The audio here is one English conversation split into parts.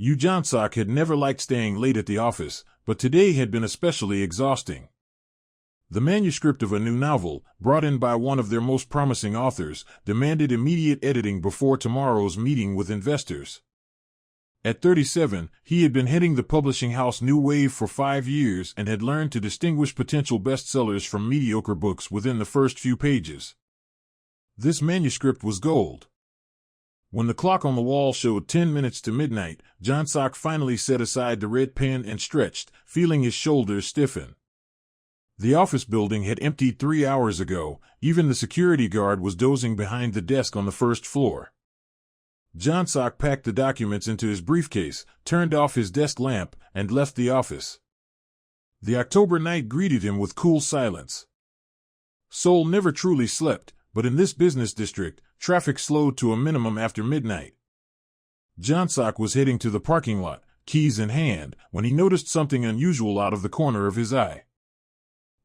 Jonsok had never liked staying late at the office, but today had been especially exhausting. The manuscript of a new novel, brought in by one of their most promising authors, demanded immediate editing before tomorrow's meeting with investors. At 37, he had been heading the publishing house New Wave for 5 years and had learned to distinguish potential bestsellers from mediocre books within the first few pages. This manuscript was gold. When the clock on the wall showed 10 minutes to midnight, Jonsok finally set aside the red pen and stretched, feeling his shoulders stiffen. The office building had emptied 3 hours ago. Even the security guard was dozing behind the desk on the first floor. Jonsok packed the documents into his briefcase, turned off his desk lamp, and left the office. The October night greeted him with cool silence. Seoul never truly slept, but in this business district, traffic slowed to a minimum after midnight. Jonsok was heading to the parking lot, keys in hand, when he noticed something unusual out of the corner of his eye.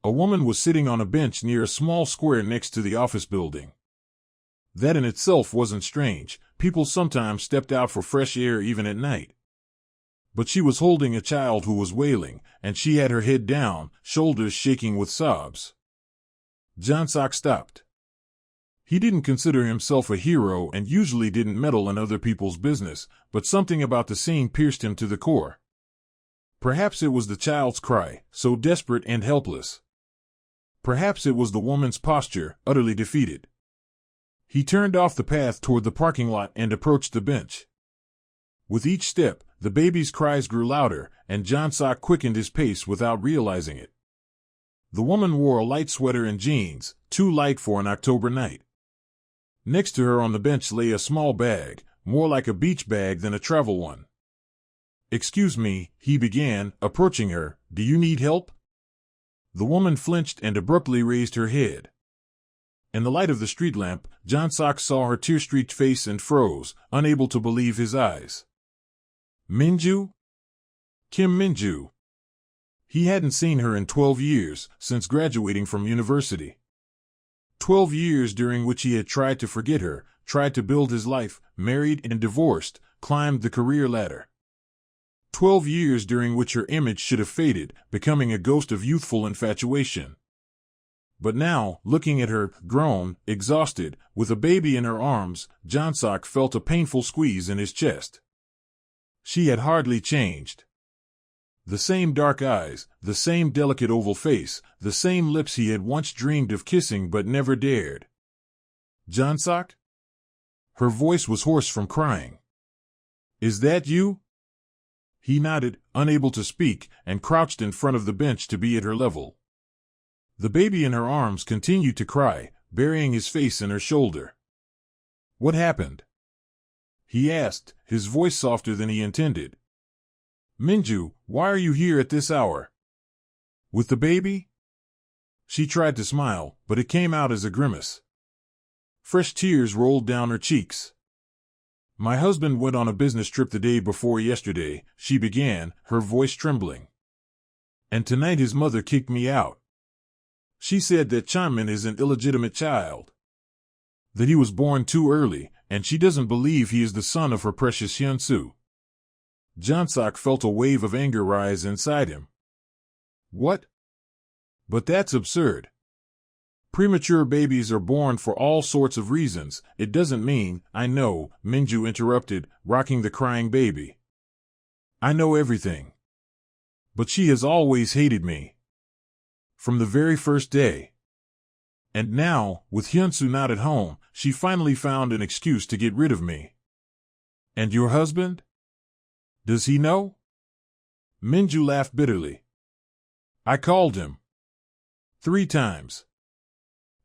A woman was sitting on a bench near a small square next to the office building. That in itself wasn't strange. People sometimes stepped out for fresh air even at night. But she was holding a child who was wailing, and she had her head down, shoulders shaking with sobs. Jonsok stopped. He didn't consider himself a hero and usually didn't meddle in other people's business, but something about the scene pierced him to the core. Perhaps it was the child's cry, so desperate and helpless. Perhaps it was the woman's posture, utterly defeated. He turned off the path toward the parking lot and approached the bench. With each step, the baby's cries grew louder, and Jonsok quickened his pace without realizing it. The woman wore a light sweater and jeans, too light for an October night. Next to her on the bench lay a small bag, more like a beach bag than a travel one. "Excuse me," he began, approaching her, "do you need help?" The woman flinched and abruptly raised her head. In the light of the street lamp, Jonsok saw her tear-streaked face and froze, unable to believe his eyes. Minju? Kim Minju. He hadn't seen her in 12 years, since graduating from university. 12 years during which he had tried to forget her, tried to build his life, married and divorced, climbed the career ladder. 12 years during which her image should have faded, becoming a ghost of youthful infatuation. But now, looking at her, grown, exhausted, with a baby in her arms, Jonsok felt a painful squeeze in his chest. She had hardly changed. The same dark eyes, the same delicate oval face, the same lips he had once dreamed of kissing but never dared. "Jonsok?" Her voice was hoarse from crying. "Is that you?" He nodded, unable to speak, and crouched in front of the bench to be at her level. The baby in her arms continued to cry, burying his face in her shoulder. "What happened?" he asked, his voice softer than he intended. "Minju, why are you here at this hour?" "With the baby?" She tried to smile, but it came out as a grimace. Fresh tears rolled down her cheeks. "My husband went on a business trip the day before yesterday," she began, her voice trembling. "And tonight his mother kicked me out. She said that Chanmin is an illegitimate child. That he was born too early, and she doesn't believe he is the son of her precious Hyunsu." Jonsok felt a wave of anger rise inside him. "What? But that's absurd. Premature babies are born for all sorts of reasons. It doesn't mean—" "I know," Minju interrupted, rocking the crying baby. "I know everything. But she has always hated me. From the very first day. And now, with Hyunsu not at home, she finally found an excuse to get rid of me." "And your husband? Does he know?" Minju laughed bitterly. "I called him. 3 times.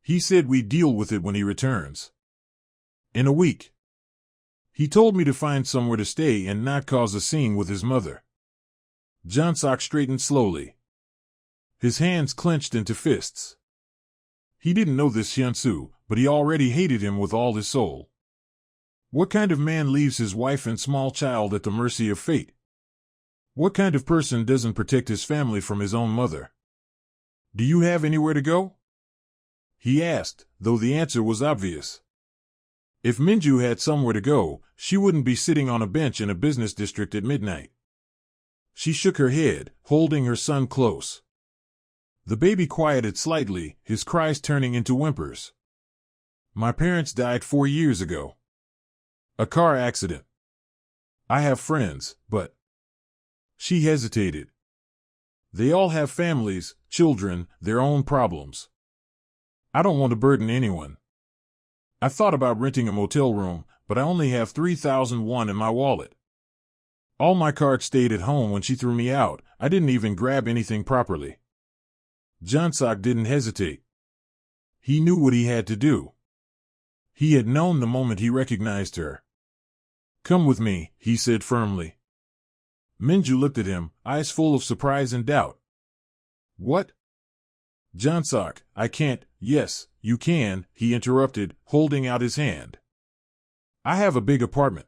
He said we'd deal with it when he returns. In a week. He told me to find somewhere to stay and not cause a scene with his mother." Jonsok straightened slowly. His hands clenched into fists. He didn't know this Hyunsu, but he already hated him with all his soul. What kind of man leaves his wife and small child at the mercy of fate? What kind of person doesn't protect his family from his own mother? "Do you have anywhere to go?" he asked, though the answer was obvious. If Minju had somewhere to go, she wouldn't be sitting on a bench in a business district at midnight. She shook her head, holding her son close. The baby quieted slightly, his cries turning into whimpers. My parents died 4 years ago. A car accident. I have friends, but... She hesitated. They all have families, children, their own problems. I don't want to burden anyone. I thought about renting a motel room, but I only have 3,001 in my wallet. All my cards stayed at home when she threw me out. I didn't even grab anything properly. Jonsok didn't hesitate. He knew what he had to do. He had known the moment he recognized her. Come with me, he said firmly. Minju looked at him, eyes full of surprise and doubt. What? Jonsok, I can't. Yes, you can, he interrupted, holding out his hand. I have a big apartment.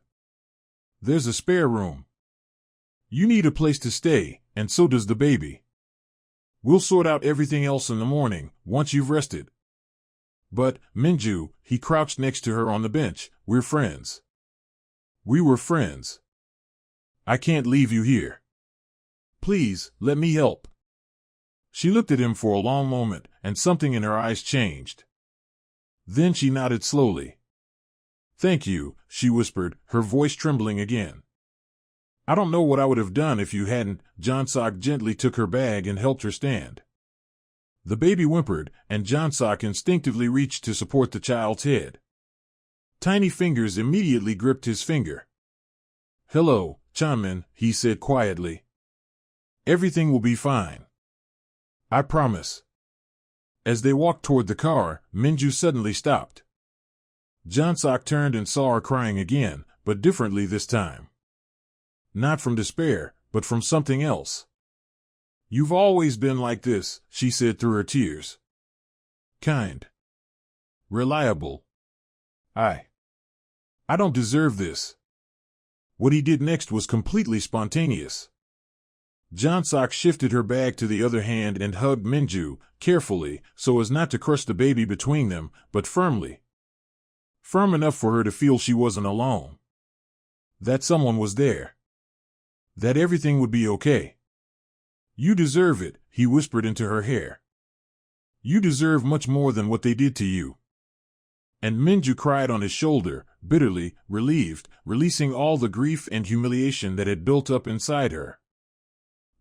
There's a spare room. You need a place to stay, and so does the baby. We'll sort out everything else in the morning, once you've rested. But, Minju, he crouched next to her on the bench, we're friends. We were friends. I can't leave you here. Please, let me help. She looked at him for a long moment, and something in her eyes changed. Then she nodded slowly. Thank you, she whispered, her voice trembling again. I don't know what I would have done if you hadn't. Jonsok gently took her bag and helped her stand. The baby whimpered, and Jonsok instinctively reached to support the child's head. Tiny fingers immediately gripped his finger. Hello, Chanmin, he said quietly. Everything will be fine. I promise. As they walked toward the car, Minju suddenly stopped. Jonsok turned and saw her crying again, but differently this time. Not from despair, but from something else. You've always been like this, she said through her tears. Kind. Reliable. I don't deserve this. What he did next was completely spontaneous. Jonsok shifted her bag to the other hand and hugged Minju, carefully, so as not to crush the baby between them, but firmly. Firm enough for her to feel she wasn't alone. That someone was there. That everything would be okay. You deserve it, he whispered into her hair. You deserve much more than what they did to you. And Minju cried on his shoulder, bitterly, relieved, releasing all the grief and humiliation that had built up inside her.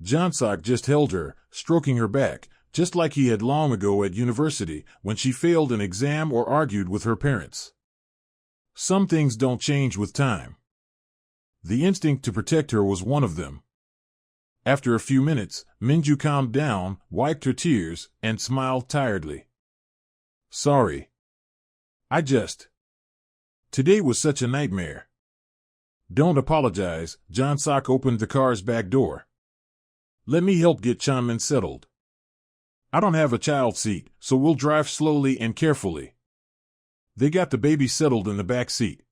Jonsok just held her, stroking her back, just like he had long ago at university, when she failed an exam or argued with her parents. Some things don't change with time. The instinct to protect her was one of them. After a few minutes, Minju calmed down, wiped her tears, and smiled tiredly. Sorry. Today was such a nightmare. Don't apologize, Jonsok opened the car's back door. Let me help get Chanmin settled. I don't have a child seat, so we'll drive slowly and carefully. They got the baby settled in the back seat.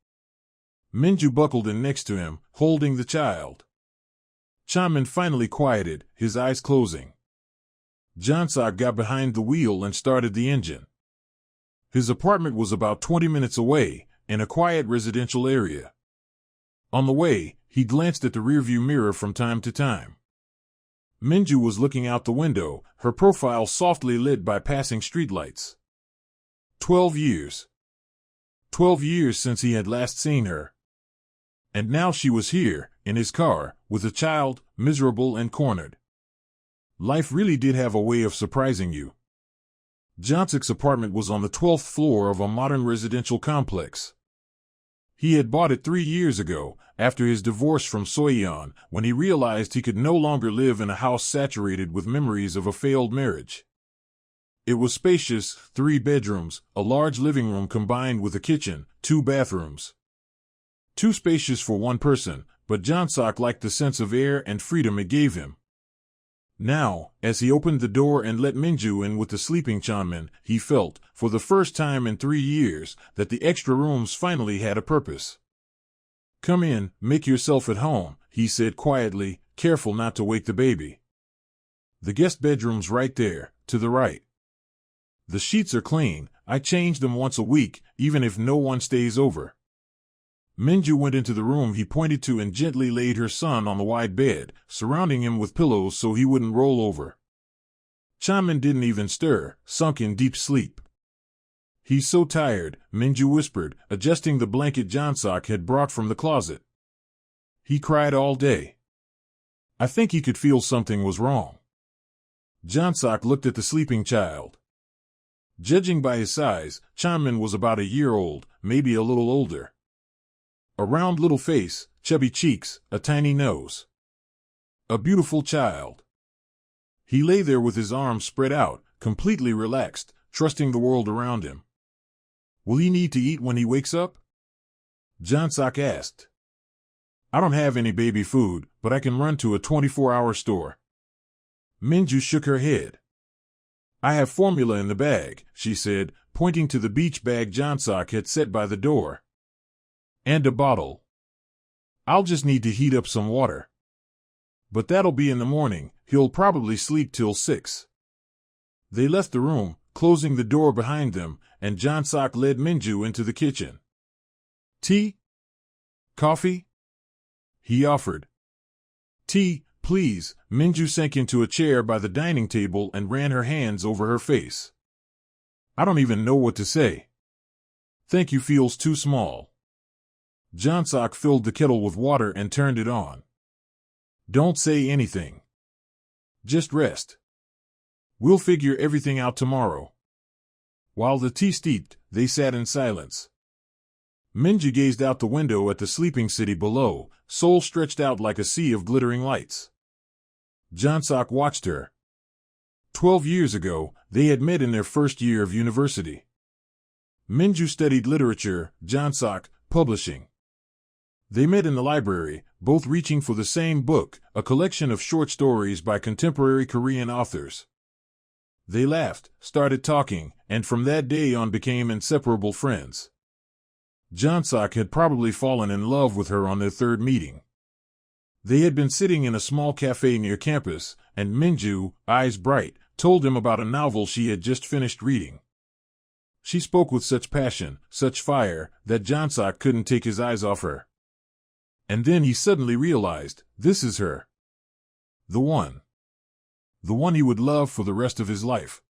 Minju buckled in next to him, holding the child. Chanmin finally quieted, his eyes closing. Jonsok got behind the wheel and started the engine. His apartment was about 20 minutes away, in a quiet residential area. On the way, he glanced at the rearview mirror from time to time. Minju was looking out the window, her profile softly lit by passing streetlights. 12 years. 12 years since he had last seen her. And now she was here, in his car, with a child, miserable and cornered. Life really did have a way of surprising you. Jonsok's apartment was on the 12th floor of a modern residential complex. He had bought it 3 years ago, after his divorce from Soyeon, when he realized he could no longer live in a house saturated with memories of a failed marriage. It was spacious, 3 bedrooms, a large living room combined with a kitchen, 2 bathrooms. Too spacious for one person, but Jonsok liked the sense of air and freedom it gave him. Now, as he opened the door and let Minju in with the sleeping Chanmin, he felt, for the first time in 3 years, that the extra rooms finally had a purpose. Come in, make yourself at home, he said quietly, careful not to wake the baby. The guest bedroom's right there, to the right. The sheets are clean, I change them once a week, even if no one stays over. Minju went into the room he pointed to and gently laid her son on the wide bed, surrounding him with pillows so he wouldn't roll over. Chaman didn't even stir, sunk in deep sleep. He's so tired, Minju whispered, adjusting the blanket Jonsok had brought from the closet. He cried all day. I think he could feel something was wrong. Jonsok looked at the sleeping child. Judging by his size, Chaman was about a year old, maybe a little older. A round little face, chubby cheeks, a tiny nose. A beautiful child. He lay there with his arms spread out, completely relaxed, trusting the world around him. Will he need to eat when he wakes up? Jonsok asked. I don't have any baby food, but I can run to a 24-hour store. Minju shook her head. I have formula in the bag, she said, pointing to the beach bag Jonsok had set by the door. And a bottle. I'll just need to heat up some water. But that'll be in the morning. He'll probably sleep till 6. They left the room, closing the door behind them, and Jonsok led Minju into the kitchen. Tea? Coffee? He offered. Tea, please. Minju sank into a chair by the dining table and ran her hands over her face. I don't even know what to say. Thank you feels too small. Jonsok filled the kettle with water and turned it on. Don't say anything. Just rest. We'll figure everything out tomorrow. While the tea steeped, they sat in silence. Minju gazed out the window at the sleeping city below, soul stretched out like a sea of glittering lights. Jonsok watched her. 12 years ago, they had met in their first year of university. Minju studied literature, Jonsok, publishing. They met in the library, both reaching for the same book, a collection of short stories by contemporary Korean authors. They laughed, started talking, and from that day on became inseparable friends. Jonsok had probably fallen in love with her on their third meeting. They had been sitting in a small cafe near campus, and Minju, eyes bright, told him about a novel she had just finished reading. She spoke with such passion, such fire, that Jonsok couldn't take his eyes off her. And then he suddenly realized, this is her. The one. The one he would love for the rest of his life.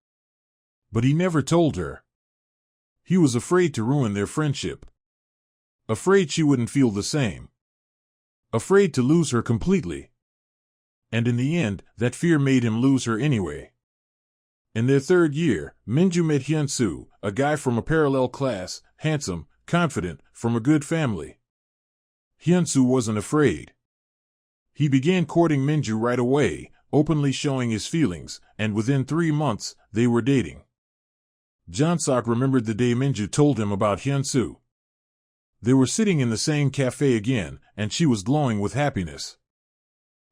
But he never told her. He was afraid to ruin their friendship. Afraid she wouldn't feel the same. Afraid to lose her completely. And in the end, that fear made him lose her anyway. In their third year, Minju met Hyun-soo, a guy from a parallel class, handsome, confident, from a good family. Hyun-soo wasn't afraid. He began courting Minju right away, openly showing his feelings, and within 3 months, they were dating. Jonsok remembered the day Minju told him about Hyun-soo. They were sitting in the same cafe again, and she was glowing with happiness.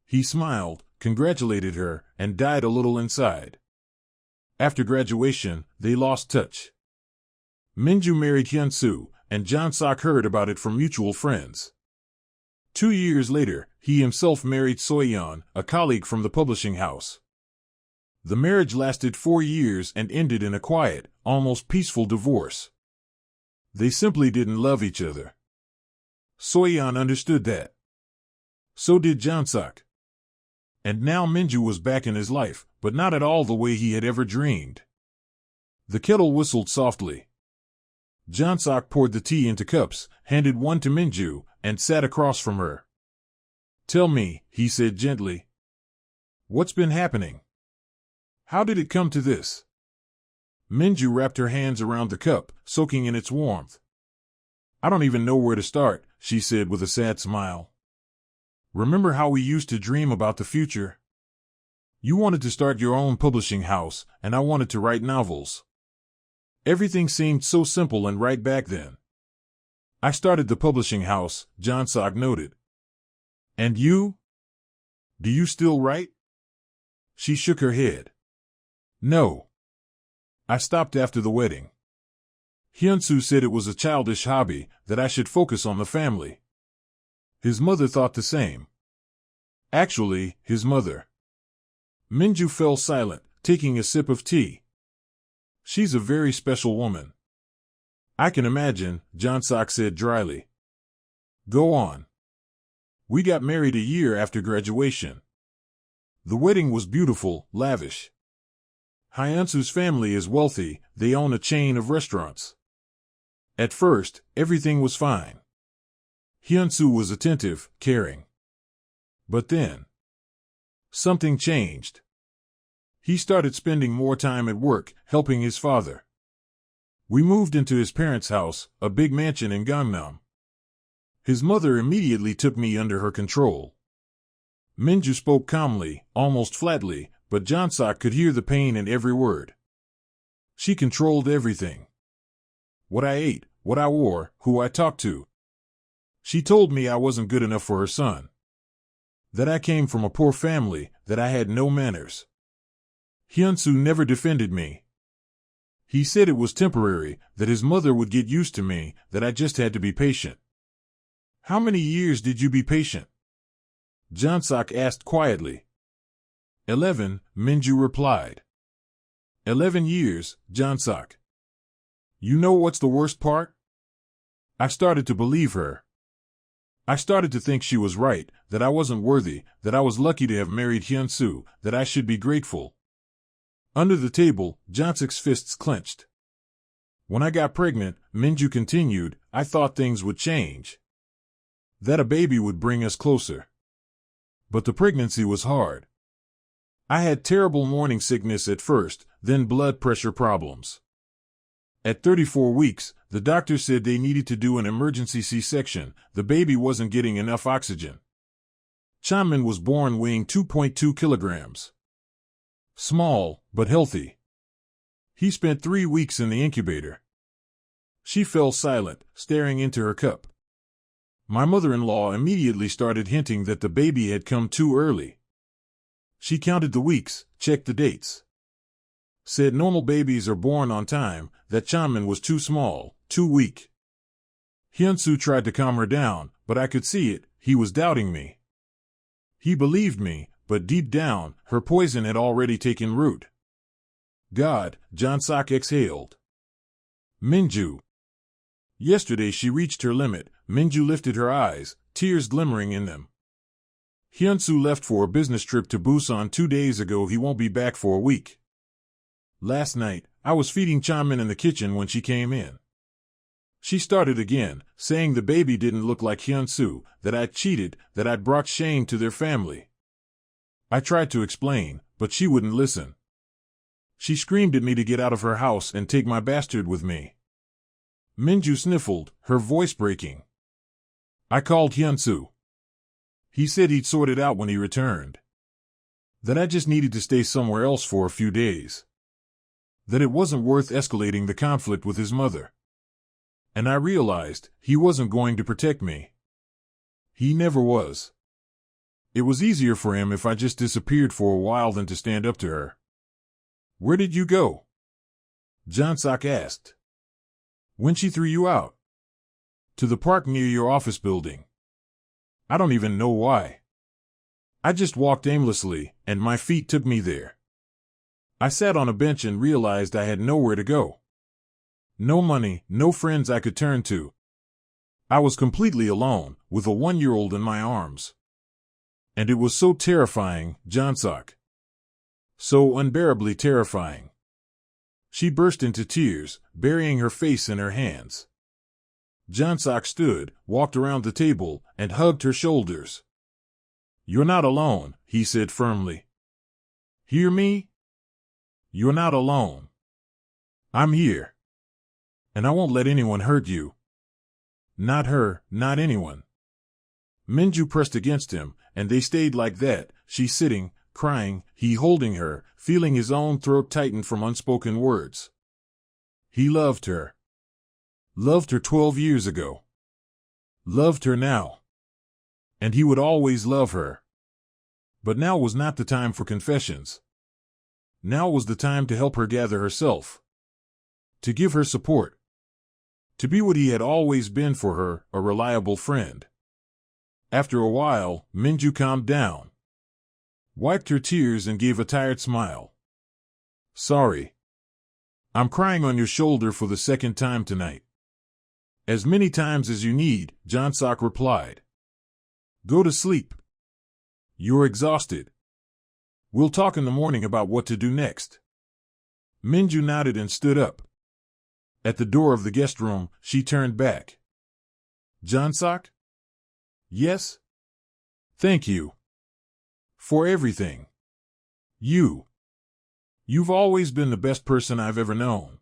He smiled, congratulated her, and died a little inside. After graduation, they lost touch. Minju married Hyun-soo, and Jonsok heard about it from mutual friends. 2 years later, he himself married Soyeon, a colleague from the publishing house. The marriage lasted 4 years and ended in a quiet, almost peaceful divorce. They simply didn't love each other. Soyeon understood that. So did Jonsok. And now Minju was back in his life, but not at all the way he had ever dreamed. The kettle whistled softly. Jonsok poured the tea into cups, handed one to Minju, and sat across from her. Tell me, he said gently. What's been happening? How did it come to this? Minju wrapped her hands around the cup, soaking in its warmth. I don't even know where to start, she said with a sad smile. Remember how we used to dream about the future? You wanted to start your own publishing house, and I wanted to write novels. Everything seemed so simple and right back then. I started the publishing house, Jonsok noted. And you? Do you still write? She shook her head. No. I stopped after the wedding. Hyun-soo said it was a childish hobby, that I should focus on the family. His mother thought the same. Actually, his mother. Minju fell silent, taking a sip of tea. She's a very special woman. I can imagine, Jonsok said dryly. Go on. We got married a year after graduation. The wedding was beautiful, lavish. Hyunsu's family is wealthy, they own a chain of restaurants. At first, everything was fine. Hyunsu was attentive, caring. But then, something changed. He started spending more time at work, helping his father. We moved into his parents' house, a big mansion in Gangnam. His mother immediately took me under her control. Minju spoke calmly, almost flatly, but Jonsok could hear the pain in every word. She controlled everything. What I ate, what I wore, who I talked to. She told me I wasn't good enough for her son. That I came from a poor family, that I had no manners. Hyunsu never defended me. He said it was temporary, that his mother would get used to me, that I just had to be patient. How many years did you be patient? Jonsok asked quietly. 11, Minju replied. 11 years, Jonsok. You know what's the worst part? I started to believe her. I started to think she was right, that I wasn't worthy, that I was lucky to have married Hyunsu, that I should be grateful. Under the table, Jonsok's fists clenched. When I got pregnant, Minju continued, I thought things would change. That a baby would bring us closer. But the pregnancy was hard. I had terrible morning sickness at first, then blood pressure problems. At 34 weeks, the doctor said they needed to do an emergency C-section. The baby wasn't getting enough oxygen. Chanmin was born weighing 2.2 kilograms. Small, but healthy. He spent 3 weeks in the incubator. She fell silent, staring into her cup. My mother-in-law immediately started hinting that the baby had come too early. She counted the weeks, checked the dates. Said normal babies are born on time, that Chanmin was too small, too weak. Hyunsu tried to calm her down, but I could see it, he was doubting me. He believed me, but deep down, her poison had already taken root. God, Jonsok exhaled. Minju. Yesterday she reached her limit. Minju lifted her eyes, tears glimmering in them. Hyunsu left for a business trip to Busan 2 days ago. He won't be back for a week. Last night, I was feeding Chanmin in the kitchen when she came in. She started again, saying the baby didn't look like Hyunsu, that I'd cheated, that I'd brought shame to their family. I tried to explain, but she wouldn't listen. She screamed at me to get out of her house and take my bastard with me. Minju sniffled, her voice breaking. I called Hyunsu. He said he'd sort it out when he returned. That I just needed to stay somewhere else for a few days. That it wasn't worth escalating the conflict with his mother. And I realized he wasn't going to protect me. He never was. It was easier for him if I just disappeared for a while than to stand up to her. Where did you go? Jonsok asked. When she threw you out. To the park near your office building. I don't even know why. I just walked aimlessly, and my feet took me there. I sat on a bench and realized I had nowhere to go. No money, no friends I could turn to. I was completely alone, with a 1-year-old in my arms. And it was so terrifying, Jonsok. So unbearably terrifying. She burst into tears, burying her face in her hands. Jonsok stood, walked around the table, and hugged her shoulders. You're not alone, he said firmly. Hear me? You're not alone. I'm here. And I won't let anyone hurt you. Not her, not anyone. Minju pressed against him, and they stayed like that, she sitting, crying, he holding her, feeling his own throat tighten from unspoken words. He loved her. Loved her 12 years ago. Loved her now. And he would always love her. But now was not the time for confessions. Now was the time to help her gather herself. To give her support. To be what he had always been for her, a reliable friend. After a while, Minju calmed down. Wiped her tears and gave a tired smile. Sorry. I'm crying on your shoulder for the second time tonight. As many times as you need, Jonsok replied. Go to sleep. You're exhausted. We'll talk in the morning about what to do next. Minju nodded and stood up. At the door of the guest room, she turned back. Jonsok? Yes? Thank you. For everything. You've always been the best person I've ever known.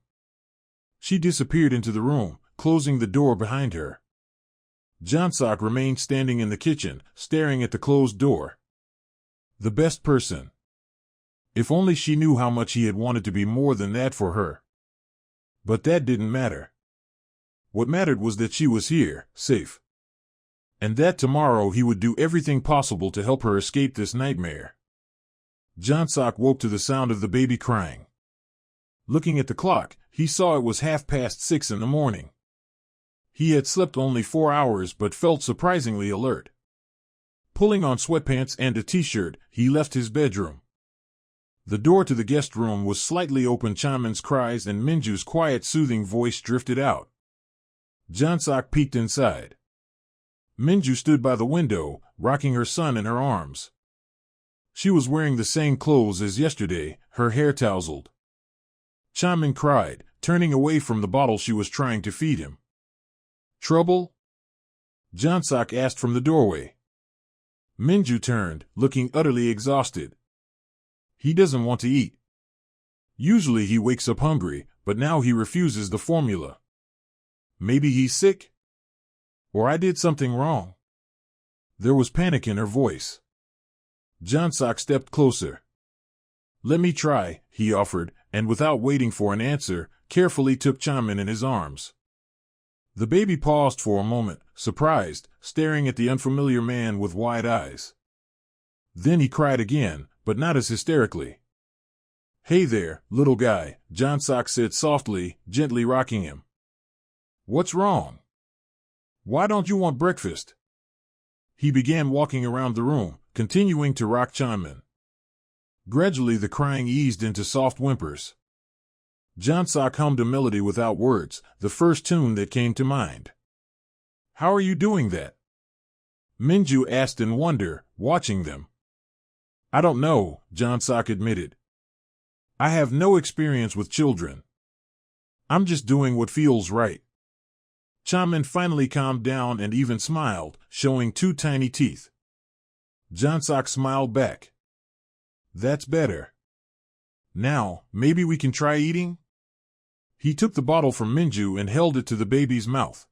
She disappeared into the room, closing the door behind her. Jonsok remained standing in the kitchen, staring at the closed door. The best person. If only she knew how much he had wanted to be more than that for her. But that didn't matter. What mattered was that she was here, safe. And that tomorrow he would do everything possible to help her escape this nightmare. Jonsok woke to the sound of the baby crying. Looking at the clock, he saw it was 6:30 in the morning. He had slept only 4 hours but felt surprisingly alert. Pulling on sweatpants and a t-shirt, he left his bedroom. The door to the guest room was slightly open. Chamin's cries and Minju's quiet, soothing voice drifted out. Jonsok peeked inside. Minju stood by the window, rocking her son in her arms. She was wearing the same clothes as yesterday, her hair tousled. Chamin cried, turning away from the bottle she was trying to feed him. Trouble? Jonsok asked from the doorway. Minju turned, looking utterly exhausted. He doesn't want to eat. Usually he wakes up hungry, but now he refuses the formula. Maybe he's sick? Or I did something wrong. There was panic in her voice. Jonsok stepped closer. Let me try, he offered, and without waiting for an answer, carefully took Chamin in his arms. The baby paused for a moment, surprised, staring at the unfamiliar man with wide eyes. Then he cried again, but not as hysterically. Hey there, little guy, Jonsok said softly, gently rocking him. What's wrong? Why don't you want breakfast? He began walking around the room, continuing to rock Chamin. Gradually the crying eased into soft whimpers. Jonsok hummed a melody without words, the first tune that came to mind. How are you doing that? Minju asked in wonder, watching them. I don't know, Jonsok admitted. I have no experience with children. I'm just doing what feels right. Chamin finally calmed down and even smiled, showing 2 tiny teeth. Jonsok smiled back. That's better. Now, maybe we can try eating? He took the bottle from Minju and held it to the baby's mouth.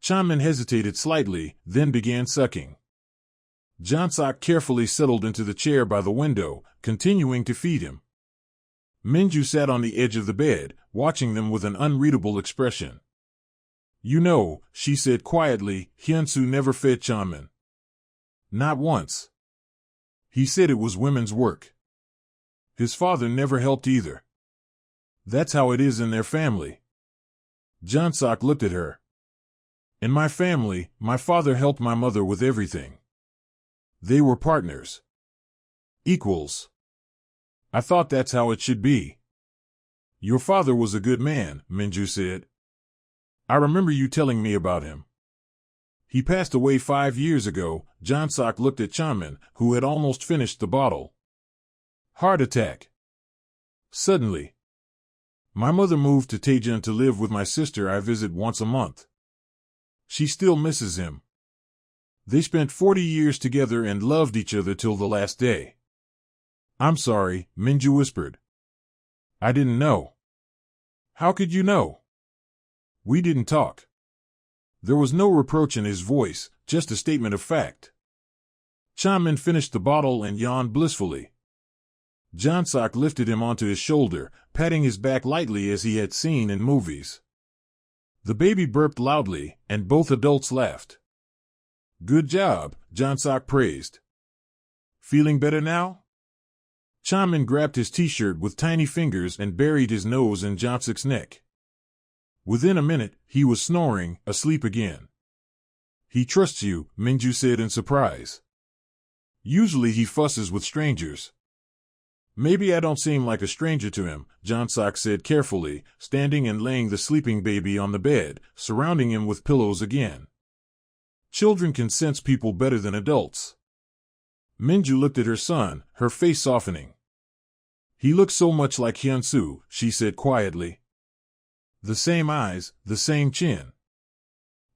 Chamin hesitated slightly, then began sucking. Jonsok carefully settled into the chair by the window, continuing to feed him. Minju sat on the edge of the bed, watching them with an unreadable expression. You know, she said quietly, Hyunsu never fed Chamin. Not once. He said it was women's work. His father never helped either. That's how it is in their family. Jonsok looked at her. In my family, my father helped my mother with everything. They were partners. Equals. I thought that's how it should be. Your father was a good man, Minju said. I remember you telling me about him. He passed away 5 years ago. Jonsok looked at Chamin, who had almost finished the bottle. Heart attack. Suddenly. My mother moved to Taejeon to live with my sister I visit once a month. She still misses him. They spent 40 years together and loved each other till the last day. I'm sorry, Minju whispered. I didn't know. How could you know? We didn't talk. There was no reproach in his voice, just a statement of fact. Chamin finished the bottle and yawned blissfully. Jonsok lifted him onto his shoulder, patting his back lightly as he had seen in movies. The baby burped loudly, and both adults laughed. Good job, Jonsok praised. Feeling better now? Chamin grabbed his t-shirt with tiny fingers and buried his nose in Jonsok's neck. Within a minute, he was snoring, asleep again. He trusts you, Minju said in surprise. Usually he fusses with strangers. Maybe I don't seem like a stranger to him, Jonsok said carefully, standing and laying the sleeping baby on the bed, surrounding him with pillows again. Children can sense people better than adults. Minju looked at her son, her face softening. He looks so much like Hyun-soo, she said quietly. The same eyes, the same chin.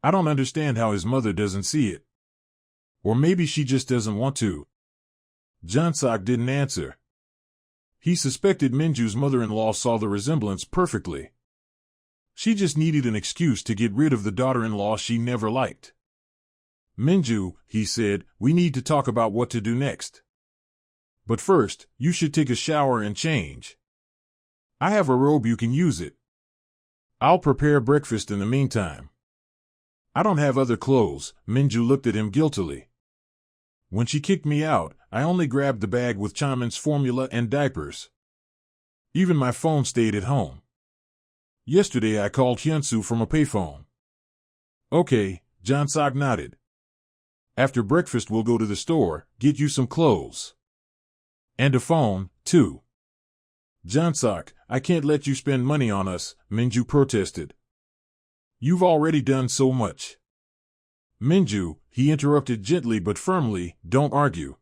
I don't understand how his mother doesn't see it. Or maybe she just doesn't want to. Jonsok didn't answer. He suspected Minju's mother-in-law saw the resemblance perfectly. She just needed an excuse to get rid of the daughter-in-law she never liked. Minju, he said, we need to talk about what to do next. But first, you should take a shower and change. I have a robe, you can use it. I'll prepare breakfast in the meantime. I don't have other clothes, Minju looked at him guiltily. When she kicked me out, I only grabbed the bag with Chamin's formula and diapers. Even my phone stayed at home. Yesterday I called Hyun-soo from a payphone. Okay, Jonsok nodded. After breakfast we'll go to the store, get you some clothes. And a phone, too. Jonsok, I can't let you spend money on us, Minju protested. You've already done so much. Minju, he interrupted gently but firmly, don't argue.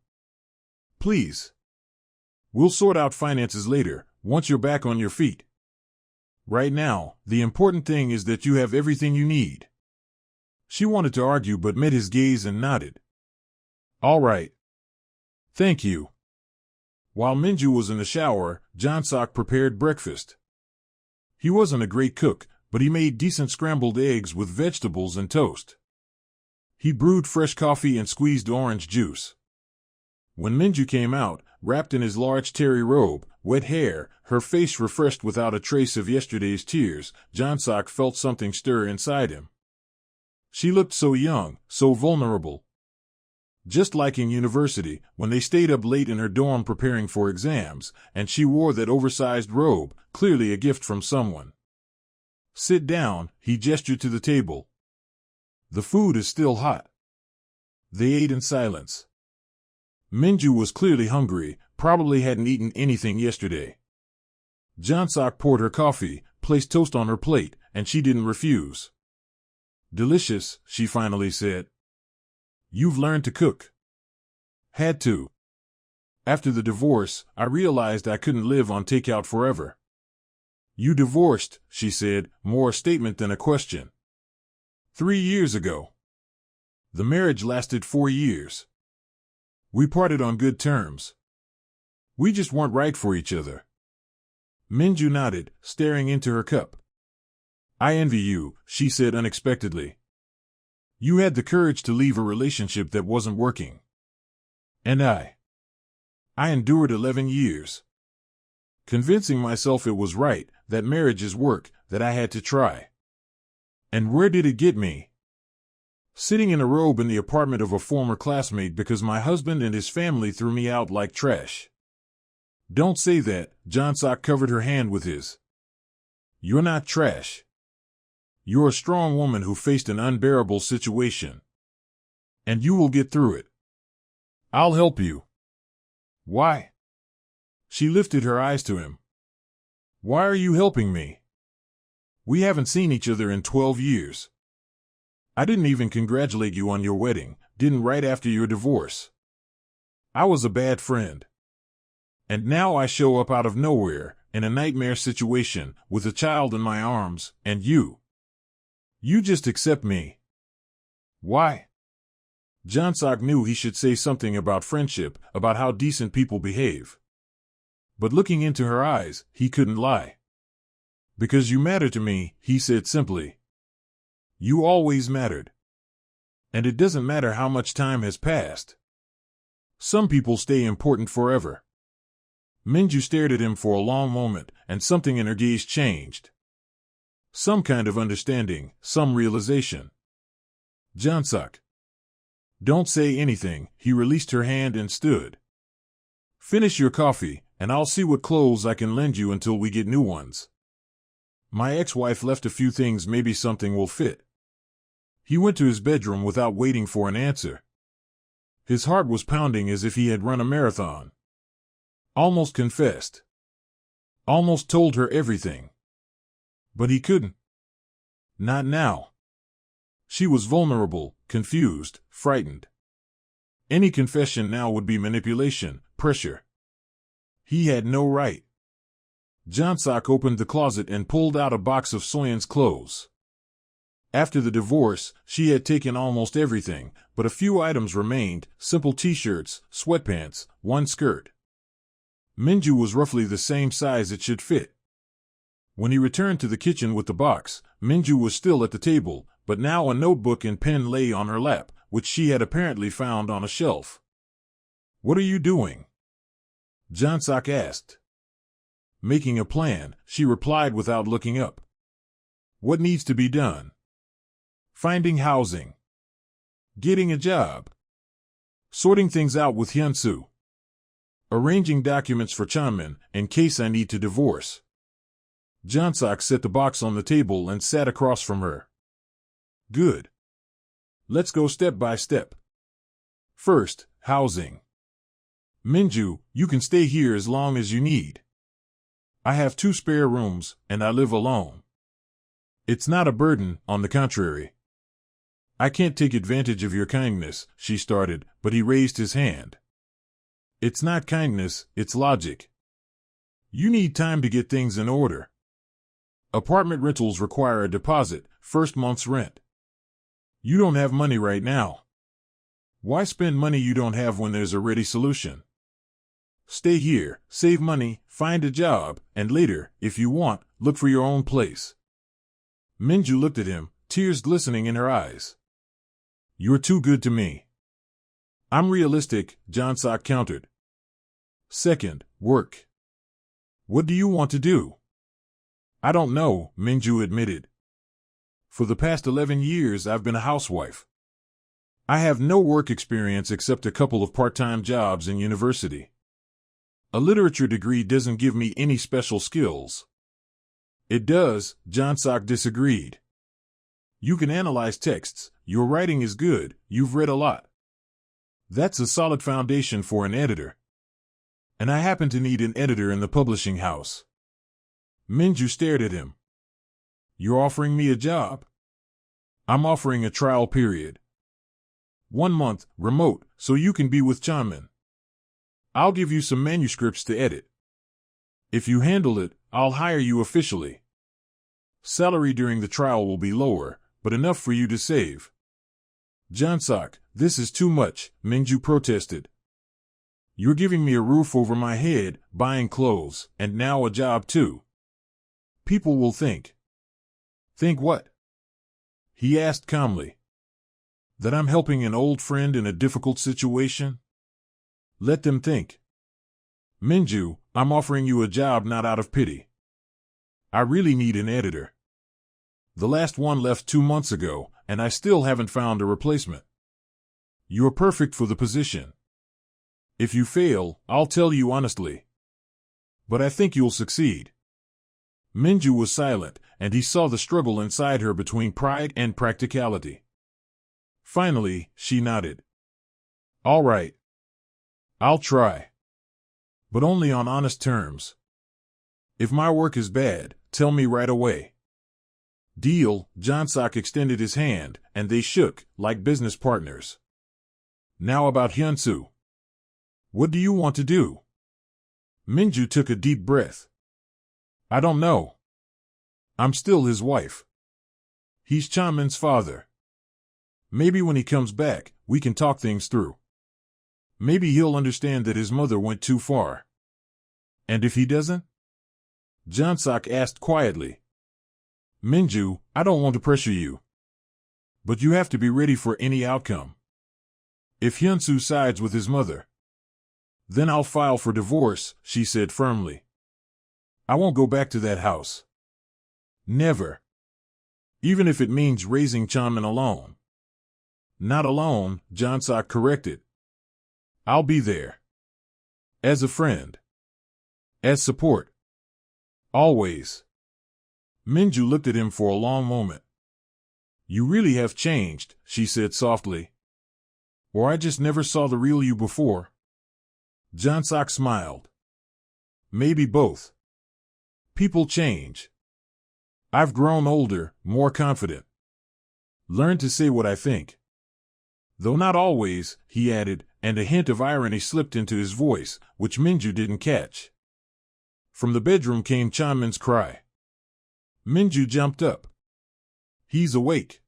Please. We'll sort out finances later, once you're back on your feet. Right now, the important thing is that you have everything you need. She wanted to argue but met his gaze and nodded. All right. Thank you. While Minju was in the shower, Jonsok prepared breakfast. He wasn't a great cook, but he made decent scrambled eggs with vegetables and toast. He brewed fresh coffee and squeezed orange juice. When Minju came out, wrapped in his large terry robe, wet hair, her face refreshed without a trace of yesterday's tears, Jonsok felt something stir inside him. She looked so young, so vulnerable. Just like in university, when they stayed up late in her dorm preparing for exams, and she wore that oversized robe, clearly a gift from someone. Sit down, he gestured to the table. The food is still hot. They ate in silence. Minju was clearly hungry, probably hadn't eaten anything yesterday. Jonsok poured her coffee, placed toast on her plate, and she didn't refuse. Delicious, she finally said. You've learned to cook. Had to. After the divorce, I realized I couldn't live on takeout forever. You divorced, she said, more a statement than a question. 3 years ago. The marriage lasted 4 years. We parted on good terms. We just weren't right for each other. Minju nodded, staring into her cup. I envy you, she said unexpectedly. You had the courage to leave a relationship that wasn't working. And I endured 11 years. Convincing myself it was right, that marriage is work, that I had to try. And where did it get me? Sitting in a robe in the apartment of a former classmate because my husband and his family threw me out like trash. Don't say that, Jonsok covered her hand with his. You're not trash. You're a strong woman who faced an unbearable situation. And you will get through it. I'll help you. Why? She lifted her eyes to him. Why are you helping me? We haven't seen each other in 12 years. I didn't even congratulate you on your wedding, didn't right after your divorce. I was a bad friend. And now I show up out of nowhere, in a nightmare situation, with a child in my arms, and you. You just accept me. Why? Jonsok knew he should say something about friendship, about how decent people behave. But looking into her eyes, he couldn't lie. Because you matter to me, he said simply. You always mattered. And it doesn't matter how much time has passed. Some people stay important forever. Minju stared at him for a long moment, and something in her gaze changed. Some kind of understanding, some realization. Jonsok. Don't say anything, he released her hand and stood. Finish your coffee, and I'll see what clothes I can lend you until we get new ones. My ex-wife left a few things, maybe something will fit. He went to his bedroom without waiting for an answer. His heart was pounding as if he had run a marathon. Almost confessed. Almost told her everything. But he couldn't. Not now. She was vulnerable, confused, frightened. Any confession now would be manipulation, pressure. He had no right. Jonsok opened the closet and pulled out a box of Soyeon's clothes. After the divorce, she had taken almost everything, but a few items remained: simple t-shirts, sweatpants, one skirt. Minju was roughly the same size it should fit. When he returned to the kitchen with the box, Minju was still at the table, but now a notebook and pen lay on her lap, which she had apparently found on a shelf. "What are you doing?" Jonsok asked. "Making a plan," she replied without looking up. "What needs to be done?" "Finding housing. Getting a job. Sorting things out with Hyunsu. Arranging documents for Chanmin, in case I need to divorce." Jonsok set the box on the table and sat across from her. "Good. Let's go step by step. First, housing. Minju, you can stay here as long as you need. I have 2 spare rooms, and I live alone. It's not a burden, on the contrary." "I can't take advantage of your kindness," she started, but he raised his hand. "It's not kindness, it's logic. You need time to get things in order. Apartment rentals require a deposit, first month's rent. You don't have money right now. Why spend money you don't have when there's a ready solution? Stay here, save money, find a job, and later, if you want, look for your own place." Minju looked at him, tears glistening in her eyes. "You're too good to me." "I'm realistic," Jonsok countered. "Second, work. What do you want to do?" "I don't know," Minju admitted. "For the past 11 years I've been a housewife. I have no work experience except a couple of part-time jobs in university. A literature degree doesn't give me any special skills." "It does," Jonsok disagreed. "You can analyze texts, your writing is good, you've read a lot. That's a solid foundation for an editor. And I happen to need an editor in the publishing house." Minju stared at him. "You're offering me a job?" "I'm offering a trial period. 1 month, remote, so you can be with Chanmin. I'll give you some manuscripts to edit. If you handle it, I'll hire you officially. Salary during the trial will be lower, but enough for you to save." "Jonsok, this is too much," Minju protested. "You're giving me a roof over my head, buying clothes, and now a job too. People will think." "Think what?" he asked calmly. "That I'm helping an old friend in a difficult situation? Let them think. Minju, I'm offering you a job not out of pity. I really need an editor. The last one left 2 months ago, and I still haven't found a replacement. You're perfect for the position. If you fail, I'll tell you honestly. But I think you'll succeed." Minju was silent, and he saw the struggle inside her between pride and practicality. Finally, she nodded. "All right. I'll try. But only on honest terms. If my work is bad, tell me right away." "Deal." Jonsok extended his hand, and they shook, like business partners. "Now about Hyunsu. What do you want to do?" Minju took a deep breath. "I don't know. I'm still his wife. He's Chanmin's father. Maybe when he comes back, we can talk things through. Maybe he'll understand that his mother went too far." "And if he doesn't?" Jonsok asked quietly. "Minju, I don't want to pressure you. But you have to be ready for any outcome. If Hyunsu sides with his mother, then I'll file for divorce," she said firmly. "I won't go back to that house. Never. Even if it means raising Chanmin alone." "Not alone," Jonsok corrected. "I'll be there. As a friend. As support. Always." Minju looked at him for a long moment. "You really have changed," she said softly. "Or I just never saw the real you before." Jonsok smiled. Maybe both. People change. I've grown older, more confident. Learned to say what I think. Though not always, he added, and a hint of irony slipped into his voice, which Minju didn't catch. From the bedroom came Chanmin's cry. Minju jumped up. He's awake.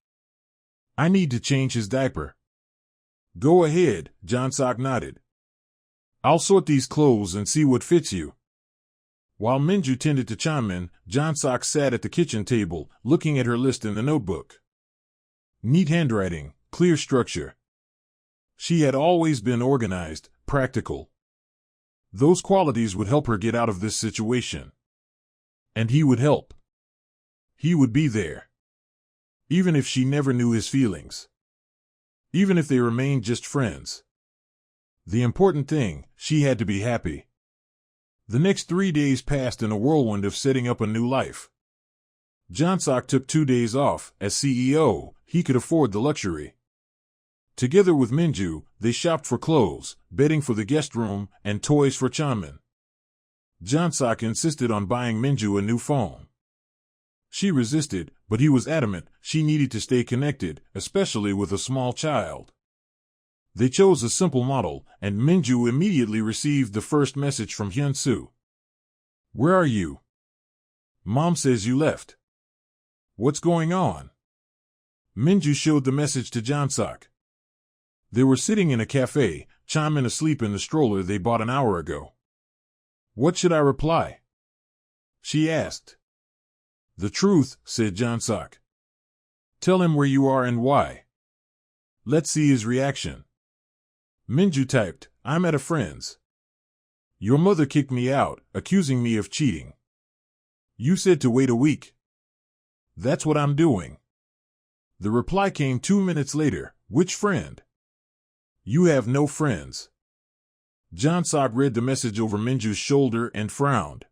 I need to change his diaper. Go ahead, Jonsok nodded. I'll sort these clothes and see what fits you. While Minju tended to Chanmin, Jonsok sat at the kitchen table, looking at her list in the notebook. Neat handwriting, clear structure. She had always been organized, practical. Those qualities would help her get out of this situation. And he would help. He would be there. Even if she never knew his feelings. Even if they remained just friends. The important thing, she had to be happy. The next 3 days passed in a whirlwind of setting up a new life. Jonsok took 2 days off. As CEO, he could afford the luxury. Together with Minju, they shopped for clothes, bedding for the guest room, and toys for Chanmin. Jonsok insisted on buying Minju a new phone. She resisted, but he was adamant she needed to stay connected, especially with a small child. They chose a simple model, and Minju immediately received the first message from Hyun-soo. Where are you? Mom says you left. What's going on? Minju showed the message to Jonsok. They were sitting in a cafe, Chanmin asleep in the stroller they bought an hour ago. What should I reply? She asked. The truth, said Jonsok. Tell him where you are and why. Let's see his reaction. Minju typed, I'm at a friend's. Your mother kicked me out, accusing me of cheating. You said to wait a week. That's what I'm doing. The reply came 2 minutes later. Which friend? You have no friends. Jonsok read the message over Minju's shoulder and frowned.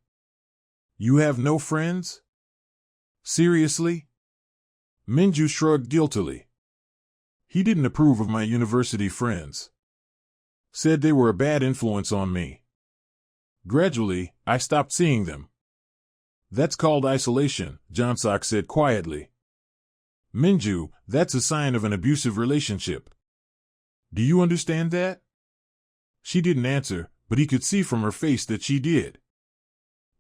You have no friends? Seriously? Minju shrugged guiltily. He didn't approve of my university friends. Said they were a bad influence on me. Gradually, I stopped seeing them. That's called isolation, Jonsok said quietly. Minju, that's a sign of an abusive relationship. Do you understand that? She didn't answer, but he could see from her face that she did.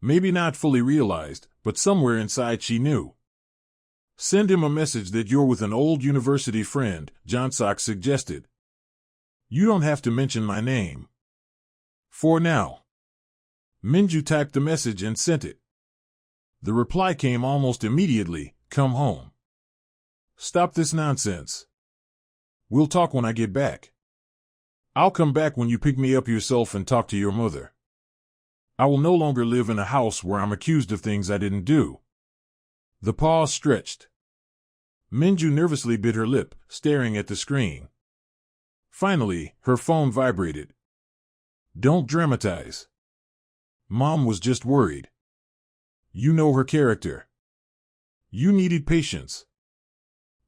Maybe not fully realized, but somewhere inside she knew. Send him a message that you're with an old university friend, Jonsok suggested. You don't have to mention my name. For now. Minju typed the message and sent it. The reply came almost immediately, come home. Stop this nonsense. We'll talk when I get back. I'll come back when you pick me up yourself and talk to your mother. I will no longer live in a house where I'm accused of things I didn't do. The pause stretched. Minju nervously bit her lip, staring at the screen. Finally, her phone vibrated. Don't dramatize. Mom was just worried. You know her character. You needed patience.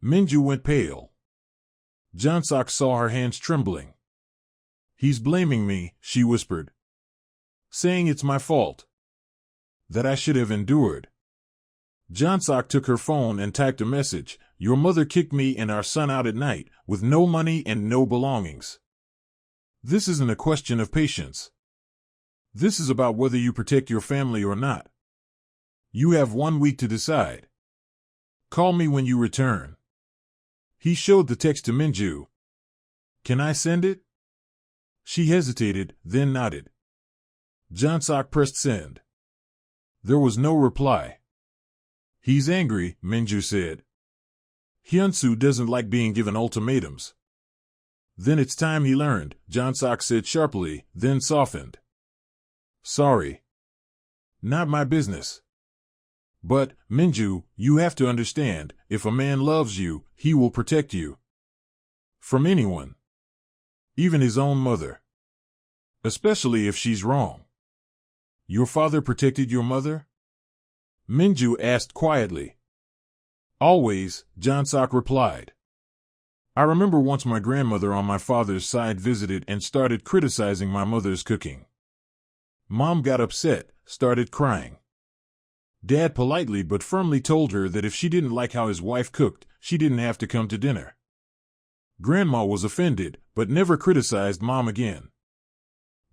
Minju went pale. Jonsok saw her hands trembling. He's blaming me, she whispered. Saying it's my fault. That I should have endured. Jonsok took her phone and typed a message. Your mother kicked me and our son out at night, with no money and no belongings. This isn't a question of patience. This is about whether you protect your family or not. You have 1 week to decide. Call me when you return. He showed the text to Minju. Can I send it? She hesitated, then nodded. Jonsok pressed send. There was no reply. He's angry, Minju said. Hyun-soo doesn't like being given ultimatums. Then it's time he learned, Jonsok said sharply, then softened. Sorry. Not my business. But, Minju, you have to understand, if a man loves you, he will protect you. From anyone. Even his own mother. Especially if she's wrong. Your father protected your mother? Minju asked quietly. Always, Jonsok replied. I remember once my grandmother on my father's side visited and started criticizing my mother's cooking. Mom got upset, started crying. Dad politely but firmly told her that if she didn't like how his wife cooked, she didn't have to come to dinner. Grandma was offended, but never criticized Mom again.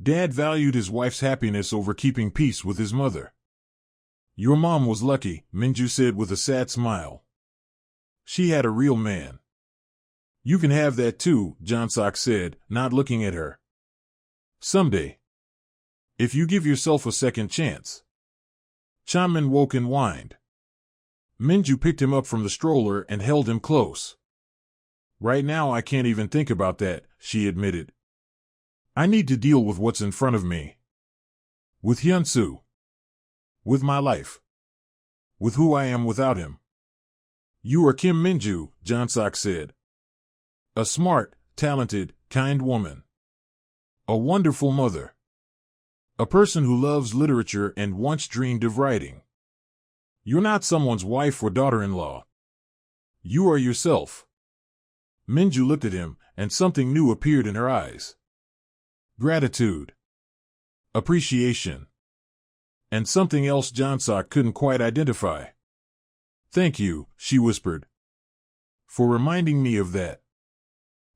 Dad valued his wife's happiness over keeping peace with his mother. Your mom was lucky, Minju said with a sad smile. She had a real man. You can have that too, Jonsok said, not looking at her. Someday. If you give yourself a second chance. Chamin woke and whined. Minju picked him up from the stroller and held him close. Right now I can't even think about that, she admitted. I need to deal with what's in front of me. With Hyunsu. With my life. With who I am without him. You are Kim Minju, Jonsok said. A smart, talented, kind woman. A wonderful mother. A person who loves literature and once dreamed of writing. You're not someone's wife or daughter-in-law. You are yourself. Minju looked at him, and something new appeared in her eyes. Gratitude. Appreciation. And something else Jonsok couldn't quite identify. Thank you, she whispered. For reminding me of that.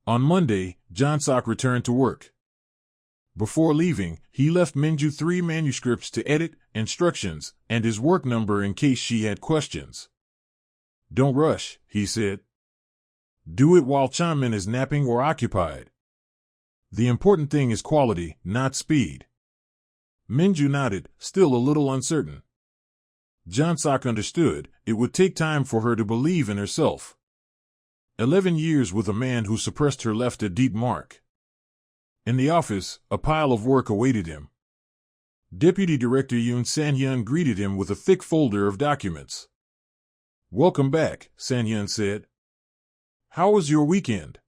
On Monday, Jonsok returned to work. Before leaving, he left Minju 3 manuscripts to edit, instructions, and his work number in case she had questions. Don't rush, he said. Do it while Chamin is napping or occupied. The important thing is quality, not speed. Minju nodded, still a little uncertain. Jonsok understood, it would take time for her to believe in herself. 11 years with a man who suppressed her left a deep mark. In the office, a pile of work awaited him. Deputy Director Yoon San-hyun greeted him with a thick folder of documents. Welcome back, San-hyun said. How was your weekend?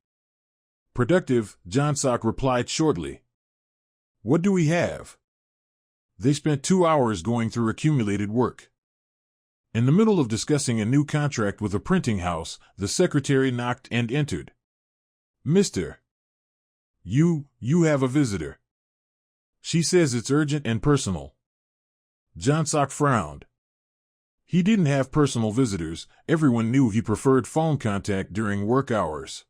Productive, Jonsok replied shortly. What do we have? They spent 2 hours going through accumulated work. In the middle of discussing a new contract with a printing house, the secretary knocked and entered. Mr. You have a visitor. She says it's urgent and personal. Jonsok frowned. He didn't have personal visitors, everyone knew he preferred phone contact during work hours.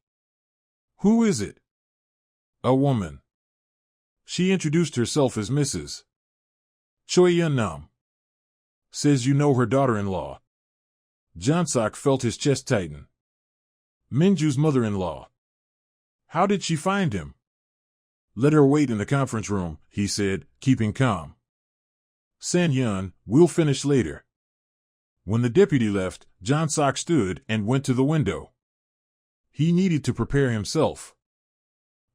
Who is it? A woman. She introduced herself as Mrs. Choi Yeon-nam. Says you know her daughter-in-law. Jonsok felt his chest tighten. Minju's mother-in-law. How did she find him? Let her wait in the conference room, he said, keeping calm. San-hyun, we'll finish later. When the deputy left, Jonsok stood and went to the window. He needed to prepare himself.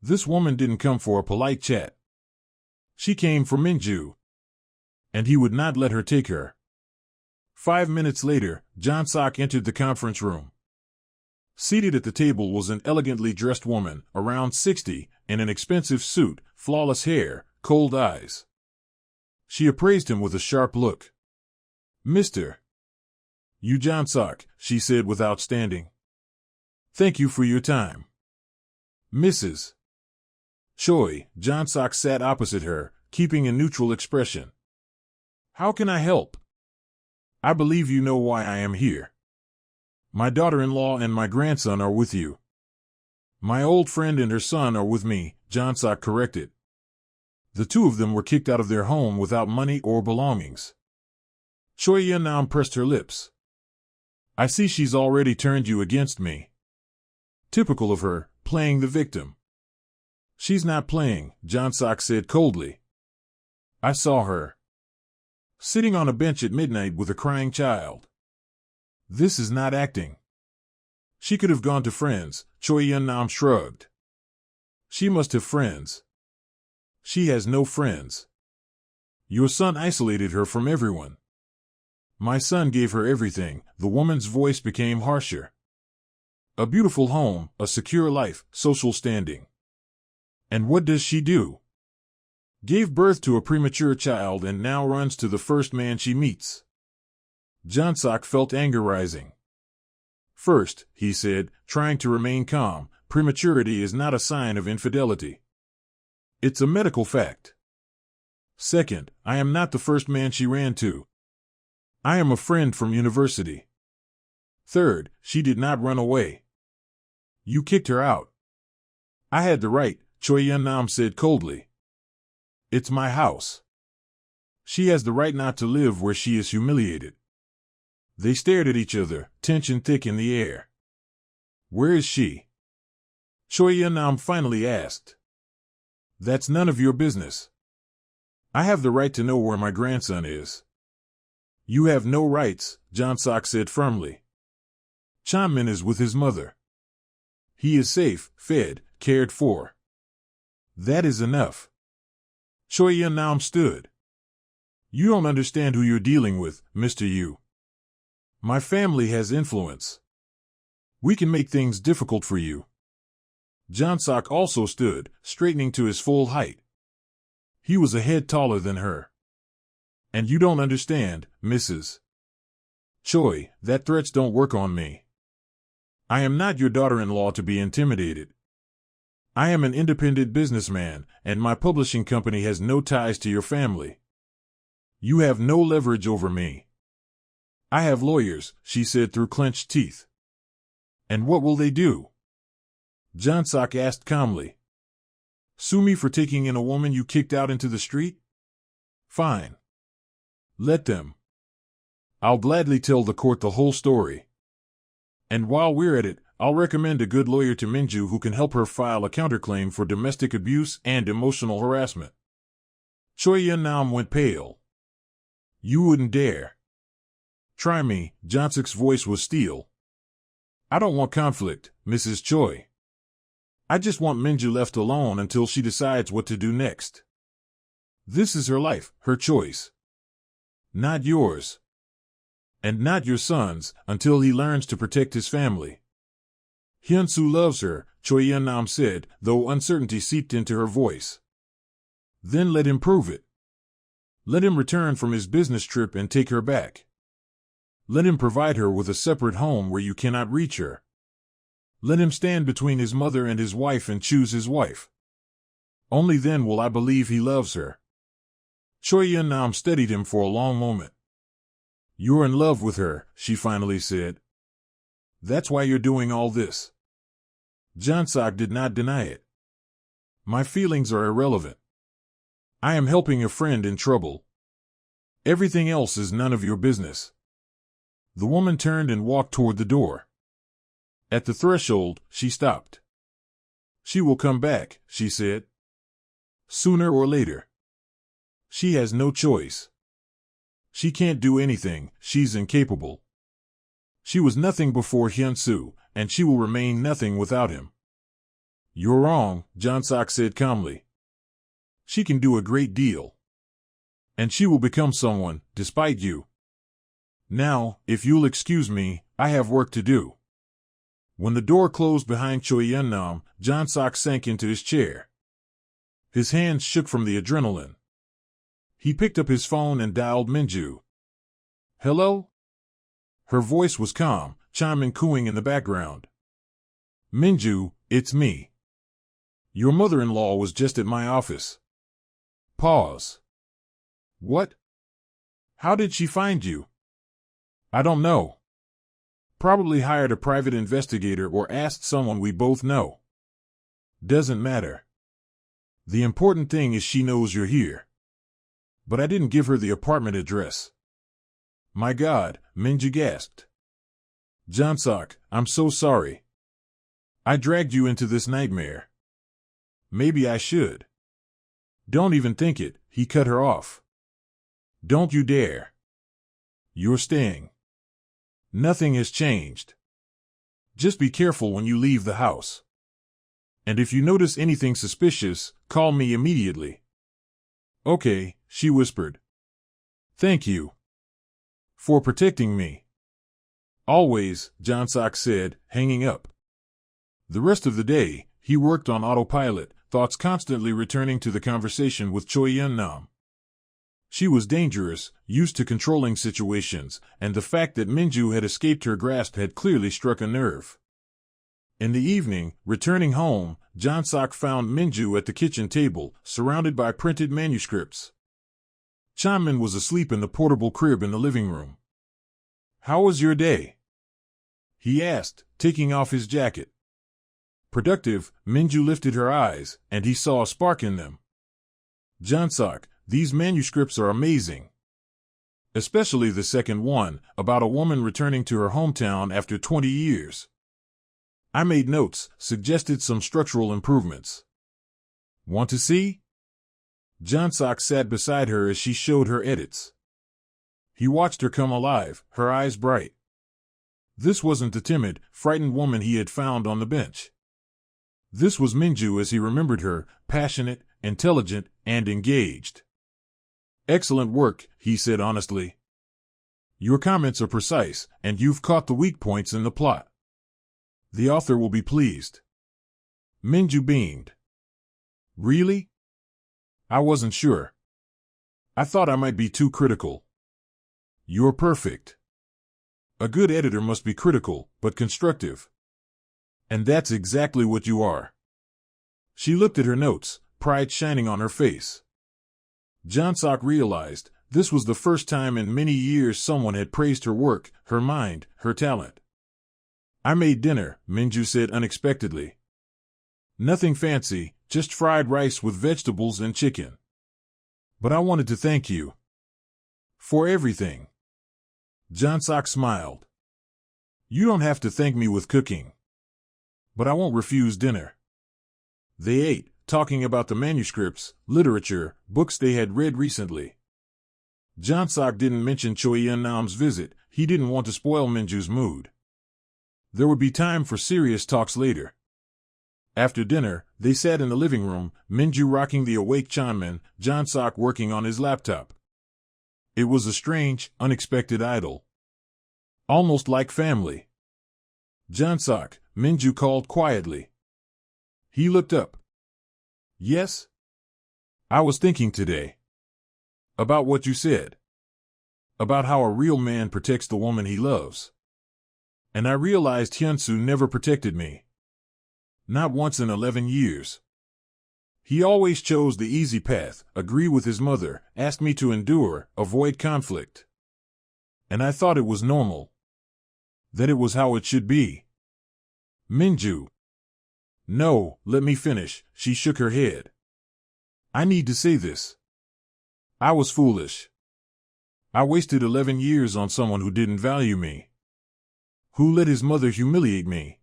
This woman didn't come for a polite chat. She came for Minju. And he would not let her take her. 5 minutes later, Jonsok entered the conference room. Seated at the table was an elegantly dressed woman, around 60, in an expensive suit, flawless hair, cold eyes. She appraised him with a sharp look. Mr. You Jonsok, she said without standing. Thank you for your time. Mrs. Choi, Jonsok sat opposite her, keeping a neutral expression. How can I help? I believe you know why I am here. My daughter-in-law and my grandson are with you. My old friend and her son are with me, Jonsok corrected. The 2 of them were kicked out of their home without money or belongings. Choi Yeon-nam pressed her lips. I see she's already turned you against me. Typical of her, playing the victim. She's not playing, Jonsok said coldly. I saw her. Sitting on a bench at midnight with a crying child. This is not acting. She could have gone to friends, Choi Yeon-nam shrugged. She must have friends. She has no friends. Your son isolated her from everyone. My son gave her everything, the woman's voice became harsher. A beautiful home, a secure life, social standing. And what does she do? Gave birth to a premature child and now runs to the first man she meets. Jonsok felt anger rising. First, he said, trying to remain calm, prematurity is not a sign of infidelity. It's a medical fact. Second, I am not the first man she ran to. I am a friend from university. Third, she did not run away. You kicked her out. I had the right, Choi Yun-nam said coldly. It's my house. She has the right not to live where she is humiliated. They stared at each other, tension thick in the air. Where is she? Choi Yun-nam finally asked. That's none of your business. I have the right to know where my grandson is. You have no rights, Jonsok said firmly. Chanmin is with his mother. He is safe, fed, cared for. That is enough. Choi Yun-nam stood. You don't understand who you're dealing with, Mr. Yu. My family has influence. We can make things difficult for you. Jonsok also stood, straightening to his full height. He was a head taller than her. And you don't understand, Mrs. Choi, that threats don't work on me. I am not your daughter-in-law to be intimidated. I am an independent businessman, and my publishing company has no ties to your family. You have no leverage over me. I have lawyers, she said through clenched teeth. And what will they do? Jonsok asked calmly. Sue me for taking in a woman you kicked out into the street? Fine. Let them. I'll gladly tell the court the whole story. And while we're at it, I'll recommend a good lawyer to Minju who can help her file a counterclaim for domestic abuse and emotional harassment. Choi Yun-nam went pale. You wouldn't dare. Try me, Jonsok's voice was steel. I don't want conflict, Mrs. Choi. I just want Minju left alone until she decides what to do next. This is her life, her choice. Not yours. And not your son's, until he learns to protect his family. Hyun-soo loves her, Choi Yun-nam said, though uncertainty seeped into her voice. Then let him prove it. Let him return from his business trip and take her back. Let him provide her with a separate home where you cannot reach her. Let him stand between his mother and his wife and choose his wife. Only then will I believe he loves her. Choi Yun-nam studied him for a long moment. You're in love with her, she finally said. That's why you're doing all this. Jonsok did not deny it. My feelings are irrelevant. I am helping a friend in trouble. Everything else is none of your business. The woman turned and walked toward the door. At the threshold, she stopped. She will come back, she said. Sooner or later. She has no choice. She can't do anything, she's incapable. She was nothing before Hyun-soo, and she will remain nothing without him. You're wrong, Jonsok said calmly. She can do a great deal. And she will become someone, despite you. Now, if you'll excuse me, I have work to do. When the door closed behind Choi Yun-nam, Jonsok sank into his chair. His hands shook from the adrenaline. He picked up his phone and dialed Minju. Hello? Her voice was calm, chiming cooing in the background. Minju, it's me. Your mother-in-law was just at my office. Pause. What? How did she find you? I don't know. Probably hired a private investigator or asked someone we both know. Doesn't matter. The important thing is she knows you're here. But I didn't give her the apartment address. My God, Minju gasped. Jonsok, I'm so sorry. I dragged you into this nightmare. Maybe I should. Don't even think it, he cut her off. Don't you dare. You're staying. Nothing has changed. Just be careful when you leave the house. And if you notice anything suspicious, call me immediately. Okay, she whispered. Thank you. For protecting me. Always, Jonsok said, hanging up. The rest of the day, he worked on autopilot, thoughts constantly returning to the conversation with Choi Yun-nam. She was dangerous, used to controlling situations, and the fact that Minju had escaped her grasp had clearly struck a nerve. In the evening, returning home, Jonsok found Minju at the kitchen table, surrounded by printed manuscripts. Chanmin was asleep in the portable crib in the living room. "How was your day?" he asked, taking off his jacket. "Productive." Minju lifted her eyes, and he saw a spark in them. "Jonsok, these manuscripts are amazing. Especially the second one, about a woman returning to her hometown after 20 years. I made notes, suggested some structural improvements. Want to see?" Jonsok sat beside her as she showed her edits. He watched her come alive, her eyes bright. This wasn't the timid, frightened woman he had found on the bench. This was Minju as he remembered her, passionate, intelligent, and engaged. "Excellent work," he said honestly. "Your comments are precise, and you've caught the weak points in the plot. The author will be pleased." Minju beamed. "Really? I wasn't sure. I thought I might be too critical." "You're perfect. A good editor must be critical, but constructive. And that's exactly what you are." She looked at her notes, pride shining on her face. Jonsok realized this was the first time in many years someone had praised her work, her mind, her talent. "I made dinner," Minju said unexpectedly. "Nothing fancy, just fried rice with vegetables and chicken. But I wanted to thank you for everything." Jonsok smiled. "You don't have to thank me with cooking. But I won't refuse dinner." They ate, talking about the manuscripts, literature, books they had read recently. Jonsok didn't mention Choi Yun-nam's visit. He didn't want to spoil Minju's mood. There would be time for serious talks later. After dinner, they sat in the living room, Minju rocking the awake Chanmin, Jonsok working on his laptop. It was a strange, unexpected idyll. Almost like family. "Jonsok," Minju called quietly. He looked up. "Yes?" "I was thinking today. About what you said. About how a real man protects the woman he loves. And I realized Hyunsu never protected me. Not once in 11 years. He always chose the easy path, agree with his mother, asked me to endure, avoid conflict. And I thought it was normal. That it was how it should be." Minju. "No, let me finish," she shook her head. "I need to say this. I was foolish. I wasted 11 years on someone who didn't value me. Who let his mother humiliate me.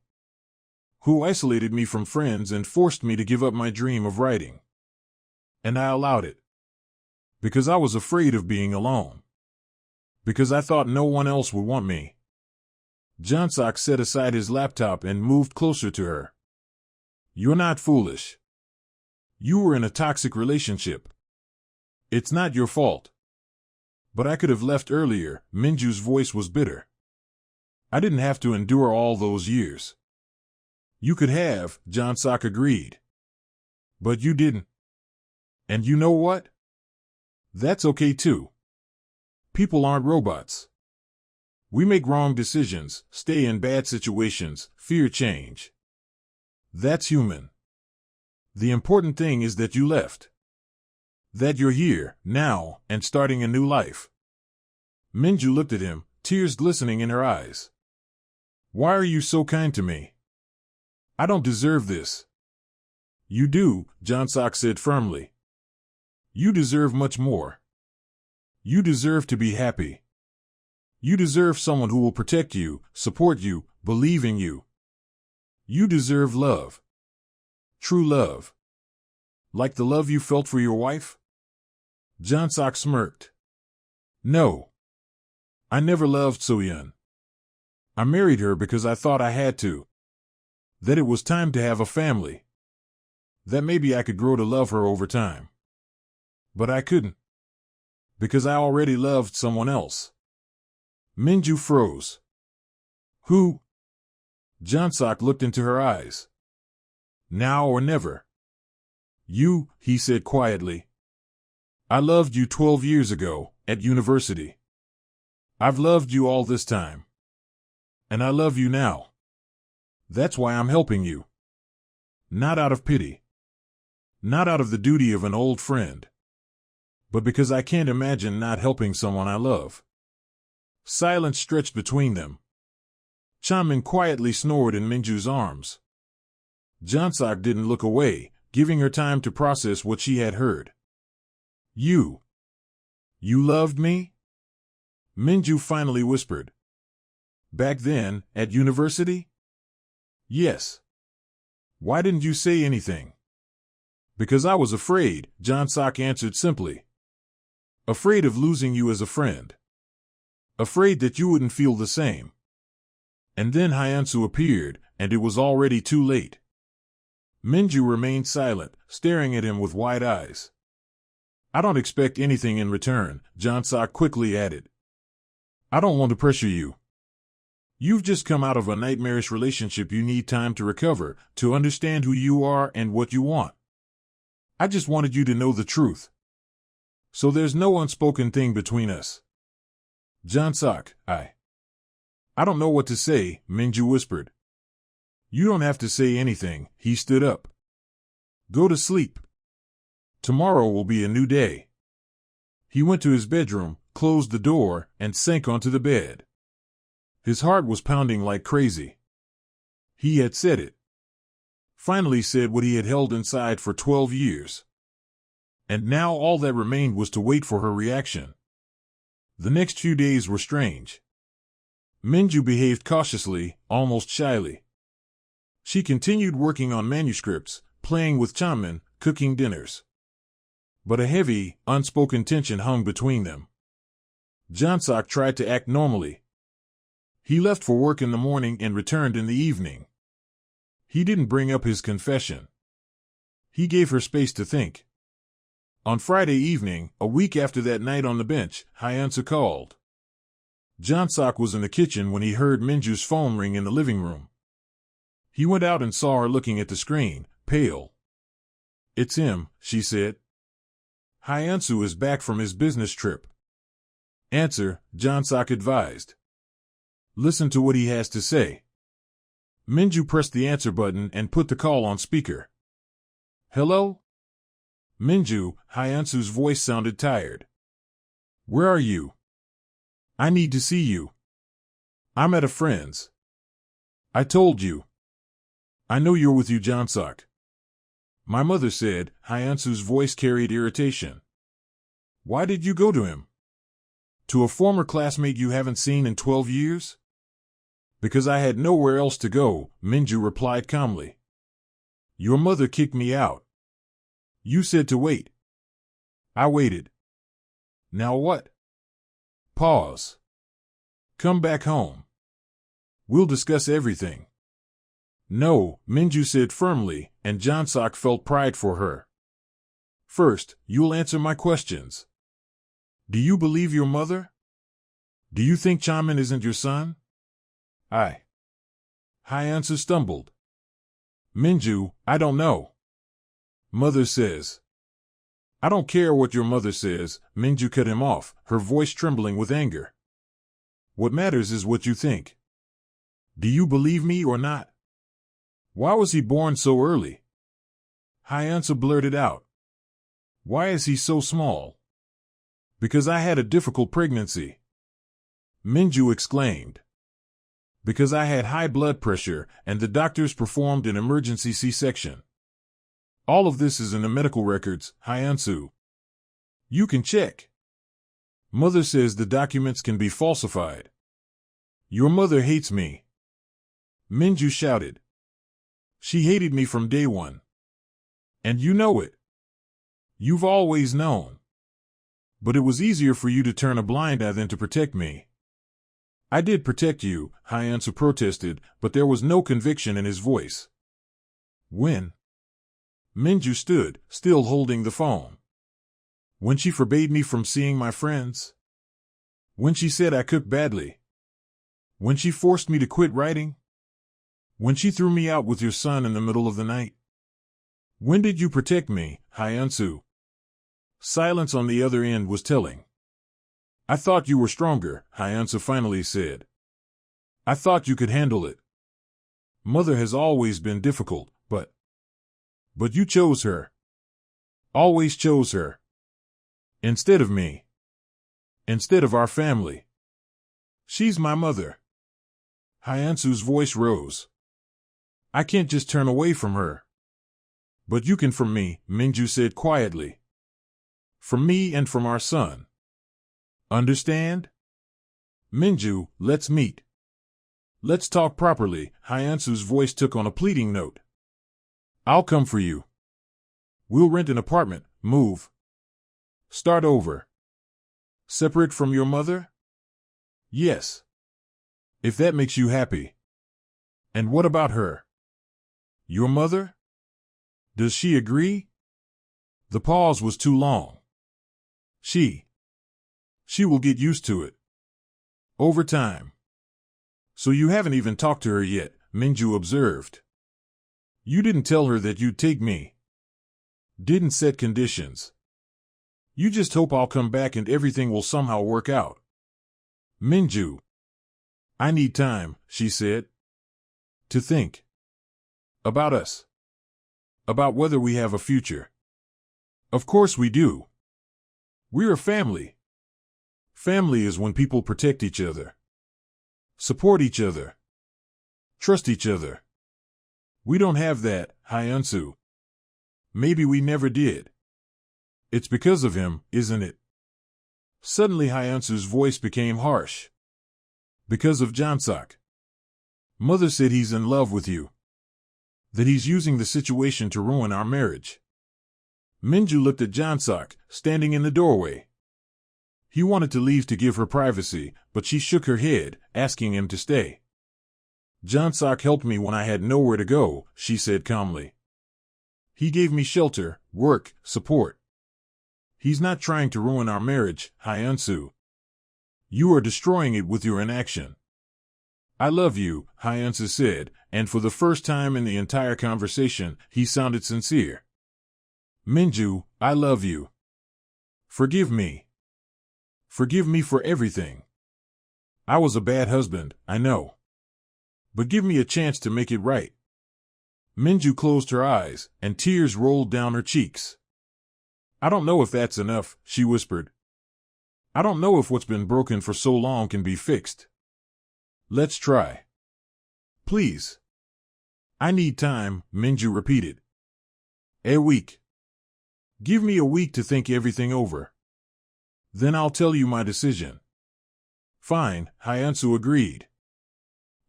Who isolated me from friends and forced me to give up my dream of writing. And I allowed it. Because I was afraid of being alone. Because I thought no one else would want me." Jonsok set aside his laptop and moved closer to her. "You're not foolish. You were in a toxic relationship. It's not your fault. But I could have left earlier." Minju's voice was bitter. "I didn't have to endure all those years." "You could have," Jonsok agreed. "But you didn't. And you know what? That's okay too. People aren't robots. We make wrong decisions, stay in bad situations, fear change. That's human. The important thing is that you left. That you're here, now, and starting a new life." Minju looked at him, tears glistening in her eyes. "Why are you so kind to me? I don't deserve this." "You do," Jonsok said firmly. "You deserve much more. You deserve to be happy. You deserve someone who will protect you, support you, believe in you. You deserve love. True love. Like the love you felt for your wife?" Jonsok smirked. "No. I never loved So-yeon. I married her because I thought I had to. That it was time to have a family. That maybe I could grow to love her over time. But I couldn't. Because I already loved someone else." Minju froze. "Who?" Jonsok looked into her eyes. "Now or never." "You," he said quietly. "I loved you 12 years ago, at university. I've loved you all this time. And I love you now. That's why I'm helping you. Not out of pity. Not out of the duty of an old friend. but because I can't imagine not helping someone I love. Silence stretched between them. Chamin quietly snored in Minju's arms. Jonsok didn't look away, giving her time to process what she had heard. You loved me? Minju finally whispered. Back then, at university? Yes. Why didn't you say anything? Because I was afraid, Jonsok answered simply. Afraid of losing you as a friend. Afraid that you wouldn't feel the same. And then Hyansu appeared, and it was already too late. Minju remained silent, staring at him with wide eyes. I don't expect anything in return, Jonsok quickly added. I don't want to pressure you. You've just come out of a nightmarish relationship. You need time to recover, to understand who you are and what you want. I just wanted you to know the truth. So there's no unspoken thing between us. Jonsok, I don't know what to say, Minju whispered. You don't have to say anything, he stood up. Go to sleep. Tomorrow will be a new day. He went to his bedroom, closed the door, and sank onto the bed. His heart was pounding like crazy. He had said it. Finally said what he had held inside for 12 years. And now all that remained was to wait for her reaction. The next few days were strange. Minju behaved cautiously, almost shyly. She continued working on manuscripts, playing with Chamin, cooking dinners. But a heavy, unspoken tension hung between them. Jonsok tried to act normally. He left for work in the morning and returned in the evening. He didn't bring up his confession. He gave her space to think. On Friday evening, a week after that night on the bench, Hyansu called. Jonsok was in the kitchen when he heard Minju's phone ring in the living room. He went out and saw her looking at the screen, pale. It's him, she said. Hyansu is back from his business trip. Answer, Jonsok advised. Listen to what he has to say. Minju pressed the answer button and put the call on speaker. Hello? Minju, Hyansu's voice sounded tired. Where are you? I need to see you. I'm at a friend's. I told you. I know you're with you, Jonsok. My mother said, Hyansu's voice carried irritation. Why did you go to him? To a former classmate you haven't seen in 12 years? Because I had nowhere else to go, Minju replied calmly. Your mother kicked me out. You said to wait. I waited. Now what? Pause. Come back home. We'll discuss everything. No, Minju said firmly, and Jonsok felt pride for her. First, you'll answer my questions. Do you believe your mother? Do you think Chamin isn't your son? Hyansu stumbled. Minju, I don't know. Mother says. I don't care what your mother says, Minju cut him off, her voice trembling with anger. What matters is what you think. Do you believe me or not? Why was he born so early? Hyansu blurted out. Why is he so small? Because I had a difficult pregnancy. Minju exclaimed. Because I had high blood pressure and the doctors performed an emergency C-section. All of this is in the medical records, Hyansu. You can check. Mother says the documents can be falsified. Your mother hates me. Minju shouted. She hated me from day one. And you know it. You've always known. But it was easier for you to turn a blind eye than to protect me. I did protect you, Hyansu protested, but there was no conviction in his voice. When? Minju stood, still holding the phone. When she forbade me from seeing my friends? When she said I cooked badly? When she forced me to quit writing? When she threw me out with your son in the middle of the night? When did you protect me, Hyansu? Silence on the other end was telling. I thought you were stronger, Hyansu finally said. I thought you could handle it. Mother has always been difficult, but you chose her. Always chose her. Instead of me. Instead of our family. She's my mother. Hyansu's voice rose. I can't just turn away from her. But you can from me, Minju said quietly. From me and from our son. Understand? Minju, let's meet. Let's talk properly, Hyansu's voice took on a pleading note. I'll come for you. We'll rent an apartment, move. Start over. Separate from your mother? Yes. If that makes you happy. And what about her? Your mother? Does she agree? The pause was too long. She will get used to it. Over time. So you haven't even talked to her yet, Minju observed. You didn't tell her that you'd take me. Didn't set conditions. You just hope I'll come back and everything will somehow work out. Minju. I need time, she said. To think. About us. About whether we have a future. Of course we do. We're a family. Family is when people protect each other. Support each other. Trust each other. We don't have that, Hyansu. Maybe we never did. It's because of him, isn't it? Suddenly Hyansu's voice became harsh. Because of Jonsok. Mother said he's in love with you. That he's using the situation to ruin our marriage. Minju looked at Jonsok, standing in the doorway. He wanted to leave to give her privacy, but she shook her head, asking him to stay. Jonsok helped me when I had nowhere to go, she said calmly. He gave me shelter, work, support. He's not trying to ruin our marriage, Hyansu. You are destroying it with your inaction. I love you, Hyansu said, and for the first time in the entire conversation, he sounded sincere. Minju, I love you. Forgive me. Forgive me for everything. I was a bad husband, I know. But give me a chance to make it right. Minju closed her eyes, and tears rolled down her cheeks. I don't know if that's enough, she whispered. I don't know if what's been broken for so long can be fixed. Let's try. Please. I need time, Minju repeated. A week. Give me a week to think everything over. Then I'll tell you my decision. Fine, Hyansu agreed.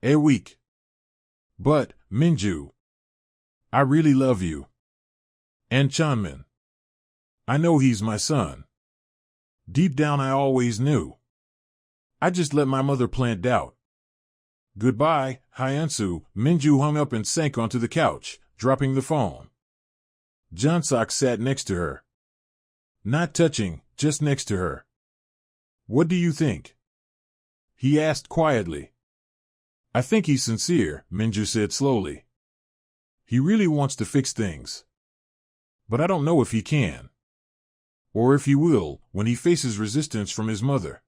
A week. But, Minju. I really love you. And Chanmin. I know he's my son. Deep down I always knew. I just let my mother plant doubt. Goodbye, Hyansu. Minju hung up and sank onto the couch, dropping the phone. Jonsok sat next to her. Not touching, just next to her. What do you think? He asked quietly. I think he's sincere, Minju said slowly. He really wants to fix things. But I don't know if he can. Or if he will, when he faces resistance from his mother.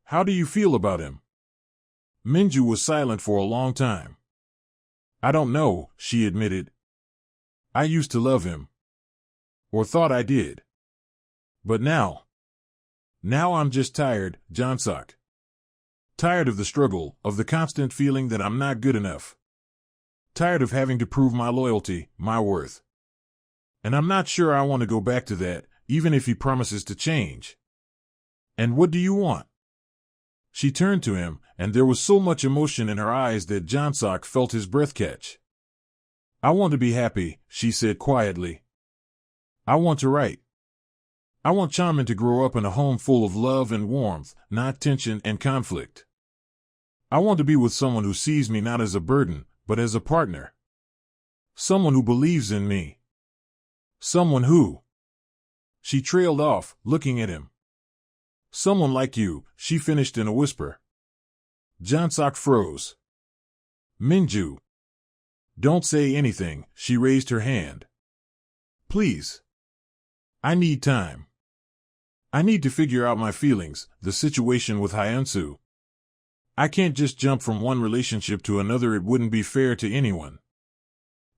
How do you feel about him? Minju was silent for a long time. I don't know, she admitted. I used to love him. Or thought I did. But now I'm just tired, Jonsok. Tired of the struggle, of the constant feeling that I'm not good enough. Tired of having to prove my loyalty, my worth. And I'm not sure I want to go back to that, even if he promises to change. And what do you want? She turned to him, and there was so much emotion in her eyes that Jonsok felt his breath catch. I want to be happy, she said quietly. I want to write. I want Chanmin to grow up in a home full of love and warmth, not tension and conflict. I want to be with someone who sees me not as a burden, but as a partner. Someone who believes in me. Someone who... She trailed off, looking at him. Someone like you, she finished in a whisper. Jonsok froze. Minju. Don't say anything, she raised her hand. Please. I need time. I need to figure out my feelings, the situation with Hyansu. I can't just jump from one relationship to another, it wouldn't be fair to anyone.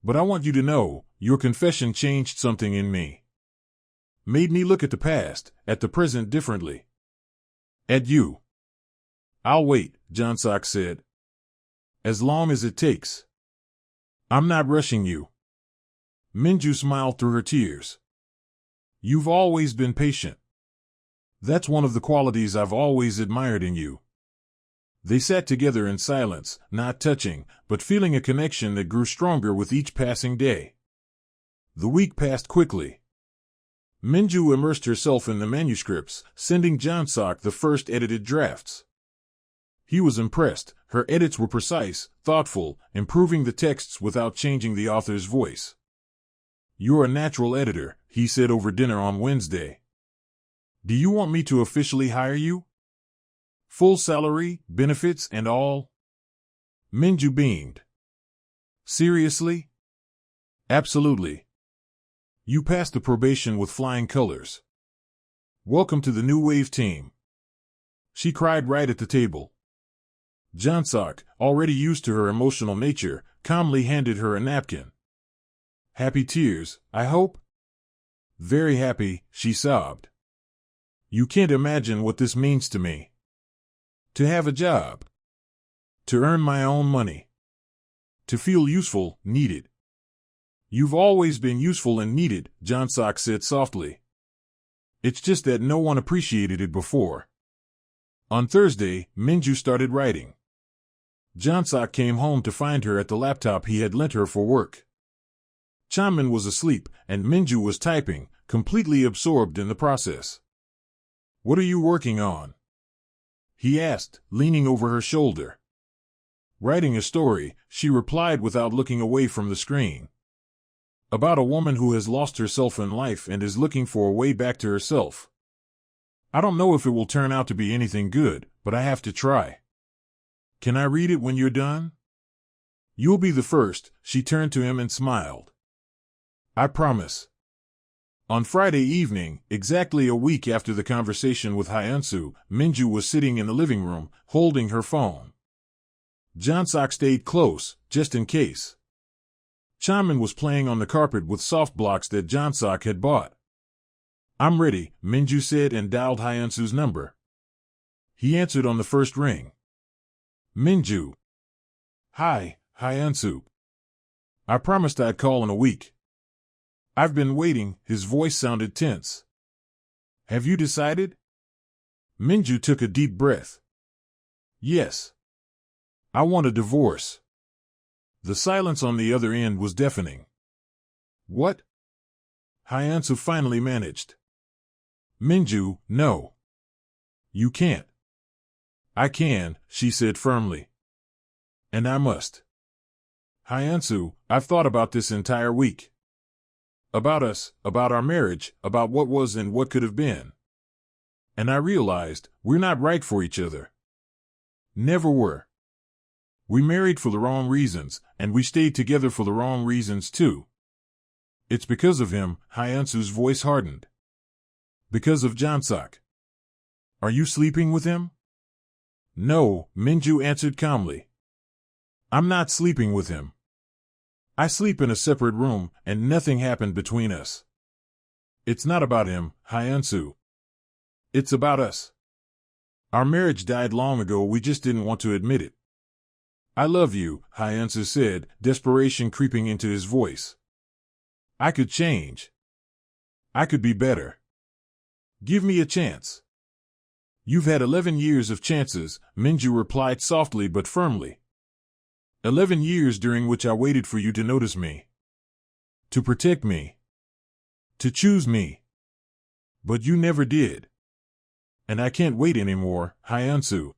But I want you to know, your confession changed something in me. Made me look at the past, at the present differently. At you. I'll wait, Jonsok said. As long as it takes. I'm not rushing you. Minju smiled through her tears. You've always been patient. That's one of the qualities I've always admired in you. They sat together in silence, not touching, but feeling a connection that grew stronger with each passing day. The week passed quickly. Minju immersed herself in the manuscripts, sending Jonsok the first edited drafts. He was impressed. Her edits were precise, thoughtful, improving the texts without changing the author's voice. You're a natural editor, he said over dinner on Wednesday. Do you want me to officially hire you? Full salary, benefits, and all? Minju beamed. Seriously? Absolutely. You passed the probation with flying colors. Welcome to the New Wave team. She cried right at the table. Jonsok, already used to her emotional nature, calmly handed her a napkin. Happy tears, I hope? Very happy, she sobbed. You can't imagine what this means to me. To have a job. To earn my own money. To feel useful, needed. You've always been useful and needed, Jonsok said softly. It's just that no one appreciated it before. On Thursday, Minju started writing. Jonsok came home to find her at the laptop he had lent her for work. Chanmin was asleep, and Minju was typing, completely absorbed in the process. What are you working on? He asked, leaning over her shoulder. Writing a story, she replied without looking away from the screen. About a woman who has lost herself in life and is looking for a way back to herself. I don't know if it will turn out to be anything good, but I have to try. Can I read it when you're done? You'll be the first, she turned to him and smiled. I promise. On Friday evening, exactly a week after the conversation with Hyunsu, Minju was sitting in the living room, holding her phone. Jonsok stayed close, just in case. Chanmin was playing on the carpet with soft blocks that Jonsok had bought. I'm ready, Minju said and dialed Hyunsu's number. He answered on the first ring. Minju. Hi, Hyunsu. I promised I'd call in a week. I've been waiting, his voice sounded tense. Have you decided? Minju took a deep breath. Yes. I want a divorce. The silence on the other end was deafening. What? Hyunsu finally managed. Minju, no. You can't. I can, she said firmly. And I must. Hyunsu, I've thought about this entire week. About us, about our marriage, about what was and what could have been. And I realized, we're not right for each other. Never were. We married for the wrong reasons, and we stayed together for the wrong reasons too. It's because of him, Hyunsu's voice hardened. Because of Jonsok. Are you sleeping with him? No, Minju answered calmly. I'm not sleeping with him. I sleep in a separate room, and nothing happened between us. It's not about him, Hyunsu. It's about us. Our marriage died long ago, we just didn't want to admit it. I love you, Hyunsu said, desperation creeping into his voice. I could change. I could be better. Give me a chance. You've had 11 years of chances, Minju replied softly but firmly. 11 years during which I waited for you to notice me. To protect me. To choose me. But you never did. And I can't wait anymore, Hyunsu.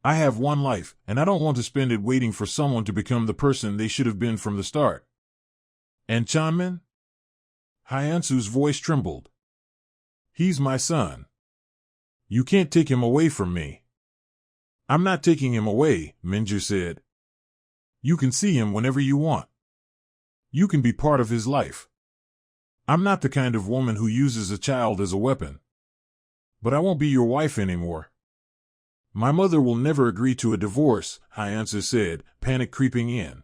I have one life, and I don't want to spend it waiting for someone to become the person they should have been from the start. And Chanmin? Hyunsu's voice trembled. He's my son. You can't take him away from me. I'm not taking him away, Minju said. You can see him whenever you want. You can be part of his life. I'm not the kind of woman who uses a child as a weapon. But I won't be your wife anymore. My mother will never agree to a divorce, Hyunsu said, panic creeping in.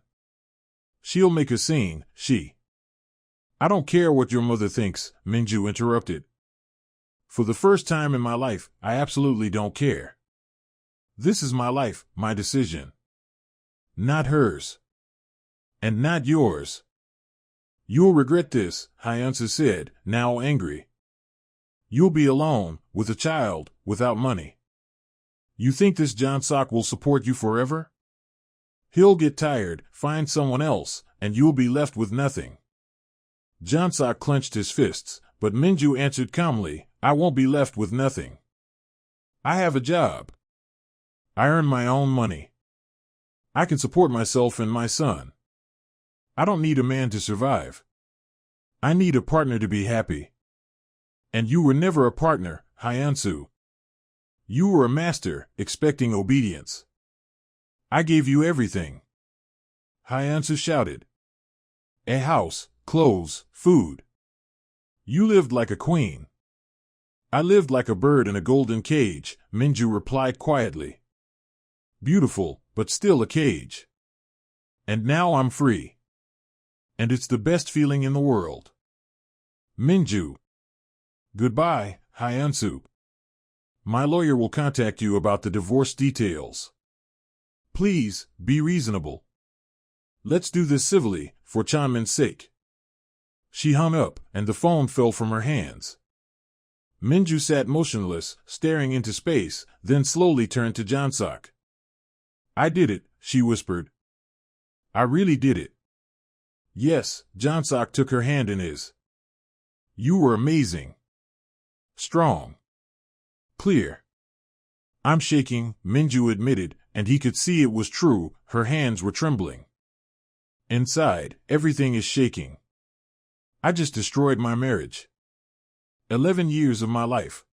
She'll make a scene, she. I don't care what your mother thinks, Minju interrupted. For the first time in my life, I absolutely don't care. This is my life, my decision. Not hers. And not yours. You'll regret this, Hyansu said, now angry. You'll be alone, with a child, without money. You think this Jonsok will support you forever? He'll get tired, find someone else, and you'll be left with nothing. Jonsok clenched his fists, but Minju answered calmly, I won't be left with nothing. I have a job. I earn my own money. I can support myself and my son. I don't need a man to survive. I need a partner to be happy. And you were never a partner, Hyansu. You were a master, expecting obedience. I gave you everything. Hyansu shouted. A house, clothes, food. You lived like a queen. I lived like a bird in a golden cage, Minju replied quietly. Beautiful, but still a cage. And now I'm free. And it's the best feeling in the world. Minju. Goodbye, Hyansu. My lawyer will contact you about the divorce details. Please, be reasonable. Let's do this civilly, for Chanmin's sake. She hung up, and the phone fell from her hands. Minju sat motionless, staring into space, then slowly turned to Jonsok. I did it, she whispered. I really did it. Yes, Jonsok took her hand in his. You were amazing. Strong. Clear. I'm shaking, Minju admitted, and he could see it was true, her hands were trembling. Inside, everything is shaking. I just destroyed my marriage. 11 years of my life.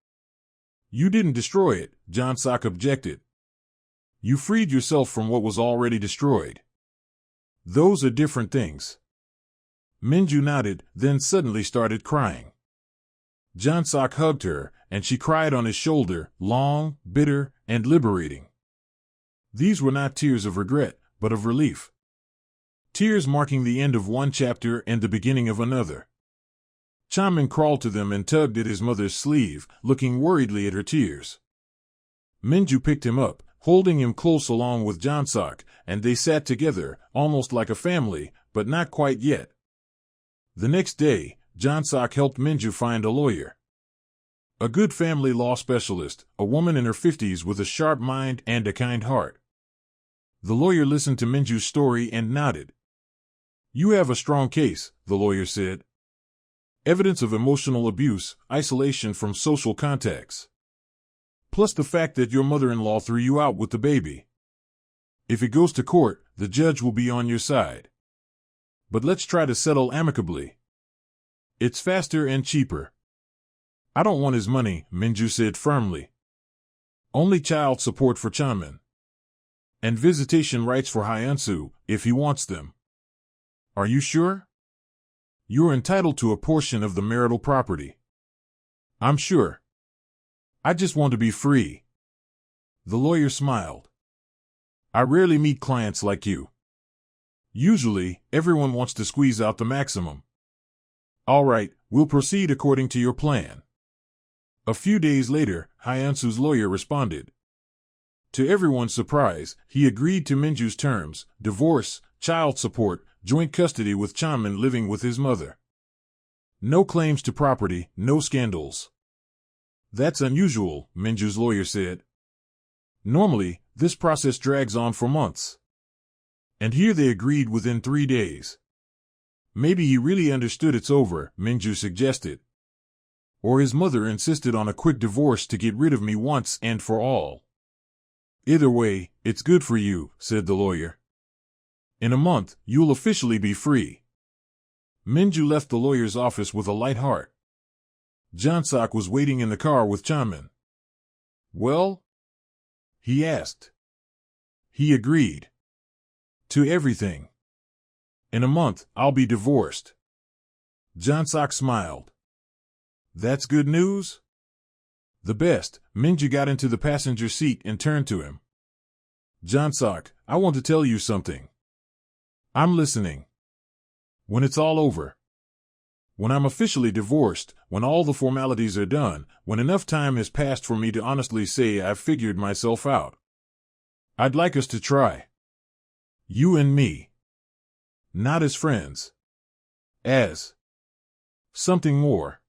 You didn't destroy it, Jonsok objected. You freed yourself from what was already destroyed. Those are different things. Minju nodded, then suddenly started crying. Jonsok hugged her, and she cried on his shoulder, long, bitter, and liberating. These were not tears of regret, but of relief. Tears marking the end of one chapter and the beginning of another. Chanmin crawled to them and tugged at his mother's sleeve, looking worriedly at her tears. Minju picked him up, holding him close along with Jonsok, and they sat together, almost like a family, but not quite yet. The next day, Jonsok helped Minju find a lawyer. A good family law specialist, a woman in her 50s with a sharp mind and a kind heart. The lawyer listened to Minju's story and nodded. You have a strong case, the lawyer said. Evidence of emotional abuse, isolation from social contacts. Plus the fact that your mother-in-law threw you out with the baby. If it goes to court, the judge will be on your side. But let's try to settle amicably. It's faster and cheaper. I don't want his money, Minju said firmly. Only child support for Chanmin. And visitation rights for Hyansu, if he wants them. Are you sure? You're entitled to a portion of the marital property. I'm sure. I just want to be free. The lawyer smiled. I rarely meet clients like you. Usually, everyone wants to squeeze out the maximum. All right, we'll proceed according to your plan. A few days later, Hyansu's lawyer responded. To everyone's surprise, he agreed to Minju's terms, divorce, child support, joint custody with Chanmin living with his mother. No claims to property, no scandals. That's unusual, Minju's lawyer said. Normally, this process drags on for months. And here they agreed within 3 days. Maybe he really understood it's over, Minju suggested. Or his mother insisted on a quick divorce to get rid of me once and for all. Either way, it's good for you, said the lawyer. In a month, you'll officially be free. Minju left the lawyer's office with a light heart. Jonsok was waiting in the car with Chanmin. Well? He asked. He agreed. To everything. In a month, I'll be divorced. Jonsok smiled. That's good news? The best. Minju got into the passenger seat and turned to him. Jonsok, I want to tell you something. I'm listening. When it's all over, When I'm officially divorced, when all the formalities are done, when enough time has passed for me to honestly say I've figured myself out. I'd like us to try. You and me. Not as friends. As something more.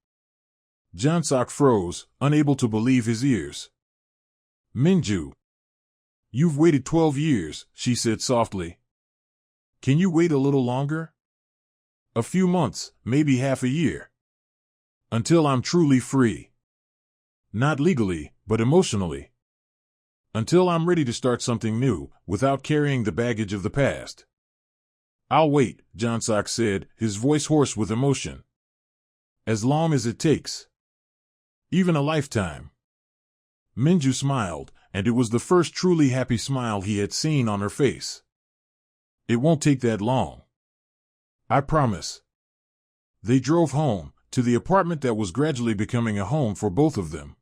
Jonsok froze, unable to believe his ears. Minju. You've waited 12 years, she said softly. Can you wait a little longer? A few months, maybe half a year. Until I'm truly free. Not legally, but emotionally. Until I'm ready to start something new, without carrying the baggage of the past. I'll wait, Jonsok said, his voice hoarse with emotion. As long as it takes. Even a lifetime. Minju smiled, and it was the first truly happy smile he had seen on her face. It won't take that long. I promise. They drove home, to the apartment that was gradually becoming a home for both of them.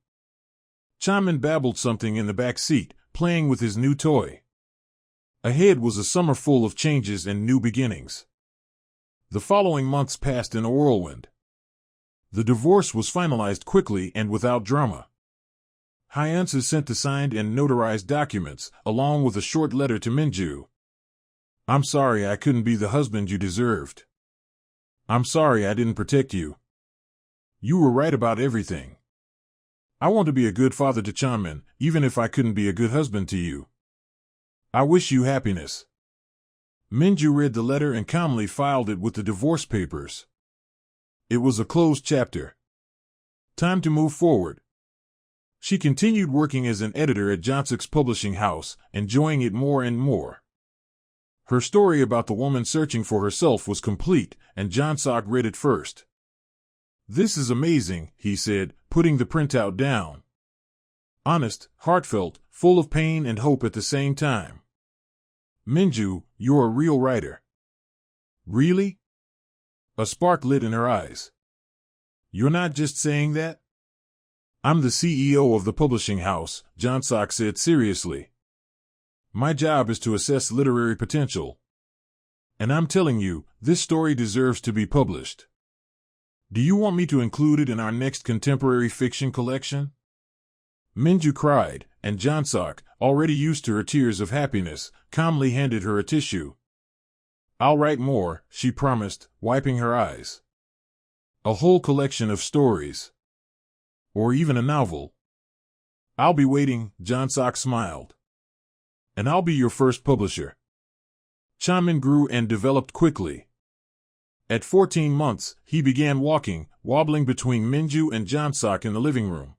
Chaman babbled something in the back seat, playing with his new toy. Ahead was a summer full of changes and new beginnings. The following months passed in a whirlwind. The divorce was finalized quickly and without drama. Hyansu sent the signed and notarized documents, along with a short letter to Minju. I'm sorry I couldn't be the husband you deserved. I'm sorry I didn't protect you. You were right about everything. I want to be a good father to Chanmin, even if I couldn't be a good husband to you. I wish you happiness. Minju read the letter and calmly filed it with the divorce papers. It was a closed chapter. Time to move forward. She continued working as an editor at Jonsok's publishing house, enjoying it more and more. Her story about the woman searching for herself was complete, and Jonsok read it first. This is amazing, he said, putting the printout down. Honest, heartfelt, full of pain and hope at the same time. Minju, you're a real writer. Really? A spark lit in her eyes. You're not just saying that? I'm the CEO of the publishing house, Jonsok said seriously. My job is to assess literary potential. And I'm telling you, this story deserves to be published. Do you want me to include it in our next contemporary fiction collection? Minju cried, and Jonsok, already used to her tears of happiness, calmly handed her a tissue. I'll write more, she promised, wiping her eyes. A whole collection of stories. Or even a novel. I'll be waiting, Jonsok smiled. And I'll be your first publisher. Chanmin grew and developed quickly. At 14 months, he began walking, wobbling between Minju and Jonsok in the living room.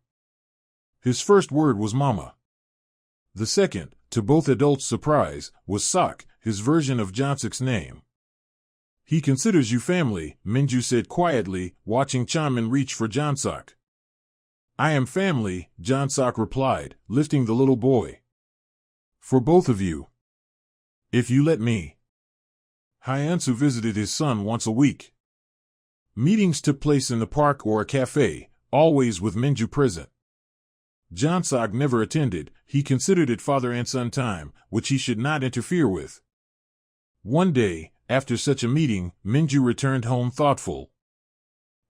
His first word was mama. The second, to both adults' surprise, was Sok, his version of Jonsok's name. He considers you family, Minju said quietly, watching Chanmin reach for Jonsok. I am family, Jonsok replied, lifting the little boy. For both of you. If you let me. Hyansu visited his son once a week. Meetings took place in the park or a cafe, always with Minju present. Jonsok never attended, he considered it father and son time, which he should not interfere with. One day, after such a meeting, Minju returned home thoughtful.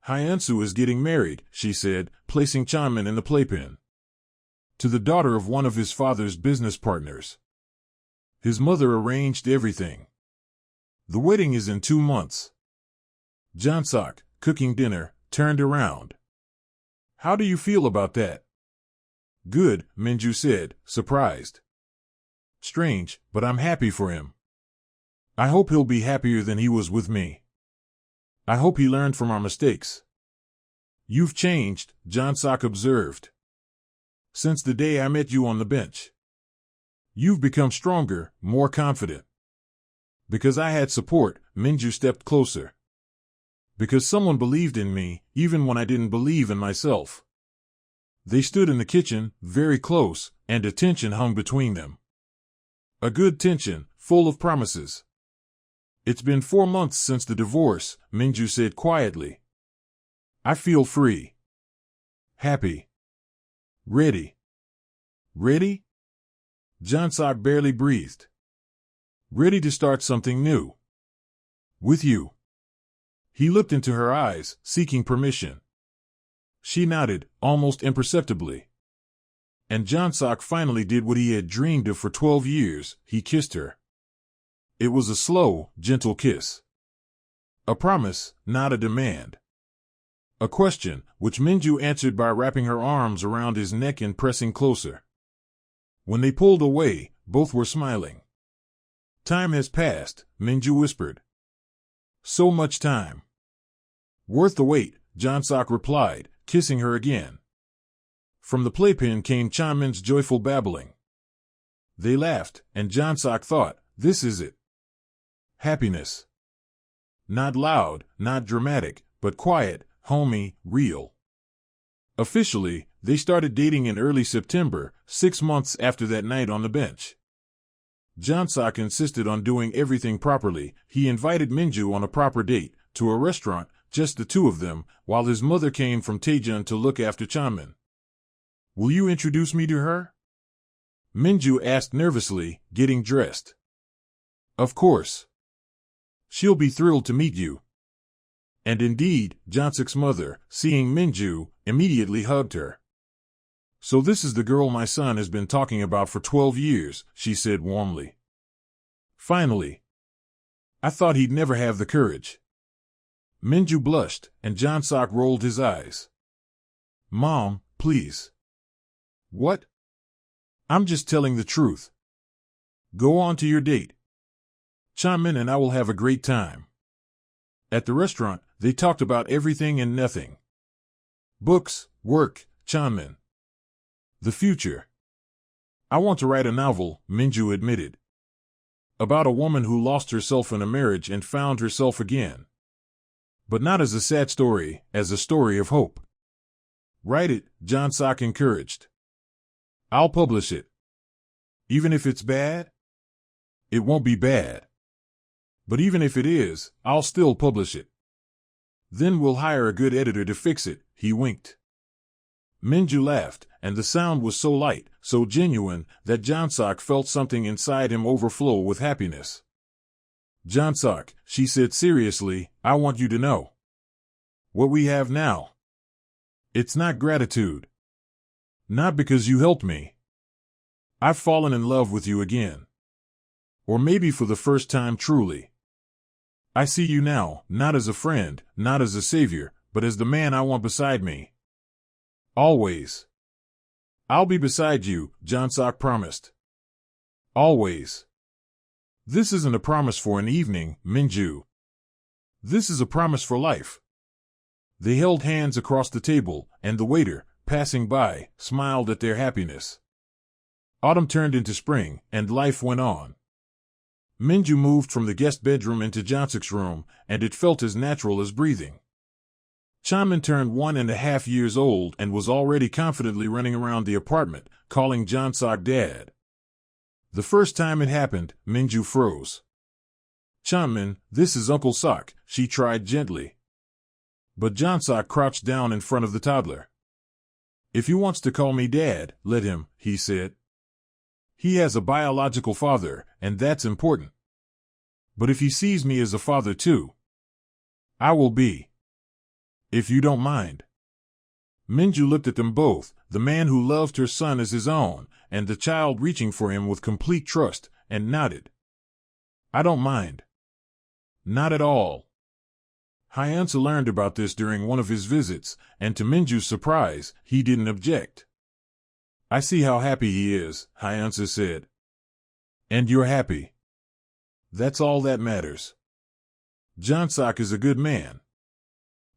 Hyansu is getting married, she said, placing Chanmin in the playpen. To the daughter of one of his father's business partners. His mother arranged everything. The wedding is in 2 months. Jonsok, cooking dinner, turned around. How do you feel about that? Good, Minju said, surprised. Strange, but I'm happy for him. I hope he'll be happier than he was with me. I hope he learned from our mistakes. You've changed, Jonsok observed. Since the day I met you on the bench. You've become stronger, more confident. Because I had support, Minju stepped closer. Because someone believed in me, even when I didn't believe in myself. They stood in the kitchen, very close, and a tension hung between them. A good tension, full of promises. It's been 4 months since the divorce, Minju said quietly. I feel free. Happy. Ready. Ready? Jonsok barely breathed. Ready to start something new. With you. He looked into her eyes, seeking permission. She nodded, almost imperceptibly. And Jonsok finally did what he had dreamed of for 12 years, he kissed her. It was a slow, gentle kiss. A promise, not a demand. A question, which Minju answered by wrapping her arms around his neck and pressing closer. When they pulled away, both were smiling. Time has passed, Minju whispered. So much time. Worth the wait, Jonsok replied, kissing her again. From the playpen came Chanmin's joyful babbling. They laughed, and Jonsok thought, this is it. Happiness. Not loud, not dramatic, but quiet, homey, real. Officially, they started dating in early September, 6 months after that night on the bench. Jonsok insisted on doing everything properly. He invited Minju on a proper date, to a restaurant, just the two of them, while his mother came from Taejun to look after Chanmin. Will you introduce me to her? Minju asked nervously, getting dressed. Of course. She'll be thrilled to meet you. And indeed, Jonsok's mother, seeing Minju, immediately hugged her. So this is the girl my son has been talking about for 12 years, she said warmly. Finally. I thought he'd never have the courage. Minju blushed, and Jonsok rolled his eyes. Mom, please. What? I'm just telling the truth. Go on to your date. Chanmin and I will have a great time. At the restaurant, they talked about everything and nothing. Books, work, Chanmin. The future. I want to write a novel, Minju admitted. About a woman who lost herself in a marriage and found herself again. But not as a sad story, as a story of hope. Write it, Jonsok encouraged. I'll publish it. Even if it's bad? It won't be bad. But even if it is, I'll still publish it. Then we'll hire a good editor to fix it, he winked. Minju laughed, and the sound was so light, so genuine, that Jonsok felt something inside him overflow with happiness. Jonsok, she said seriously, I want you to know. What we have now. It's not gratitude. Not because you helped me. I've fallen in love with you again. Or maybe for the first time truly. I see you now, not as a friend, not as a savior, but as the man I want beside me. Always. I'll be beside you, Jonsok promised. Always. This isn't a promise for an evening, Minju. This is a promise for life. They held hands across the table, and the waiter, passing by, smiled at their happiness. Autumn turned into spring, and life went on. Minju moved from the guest bedroom into Jonsok's room, and it felt as natural as breathing. Chanmin turned 1.5 years old and was already confidently running around the apartment, calling Jonsok Dad. The first time it happened, Minju froze. Chanmin, this is Uncle Sok, she tried gently. But Jonsok crouched down in front of the toddler. If he wants to call me Dad, let him, he said. He has a biological father, and that's important. But if he sees me as a father too, I will be. If you don't mind. Minju looked at them both, the man who loved her son as his own, and the child reaching for him with complete trust, and nodded. I don't mind. Not at all. Hyeonsa learned about this during one of his visits, and to Minju's surprise, he didn't object. I see how happy he is, Hyeonsa said. And you're happy. That's all that matters. Jonsok is a good man.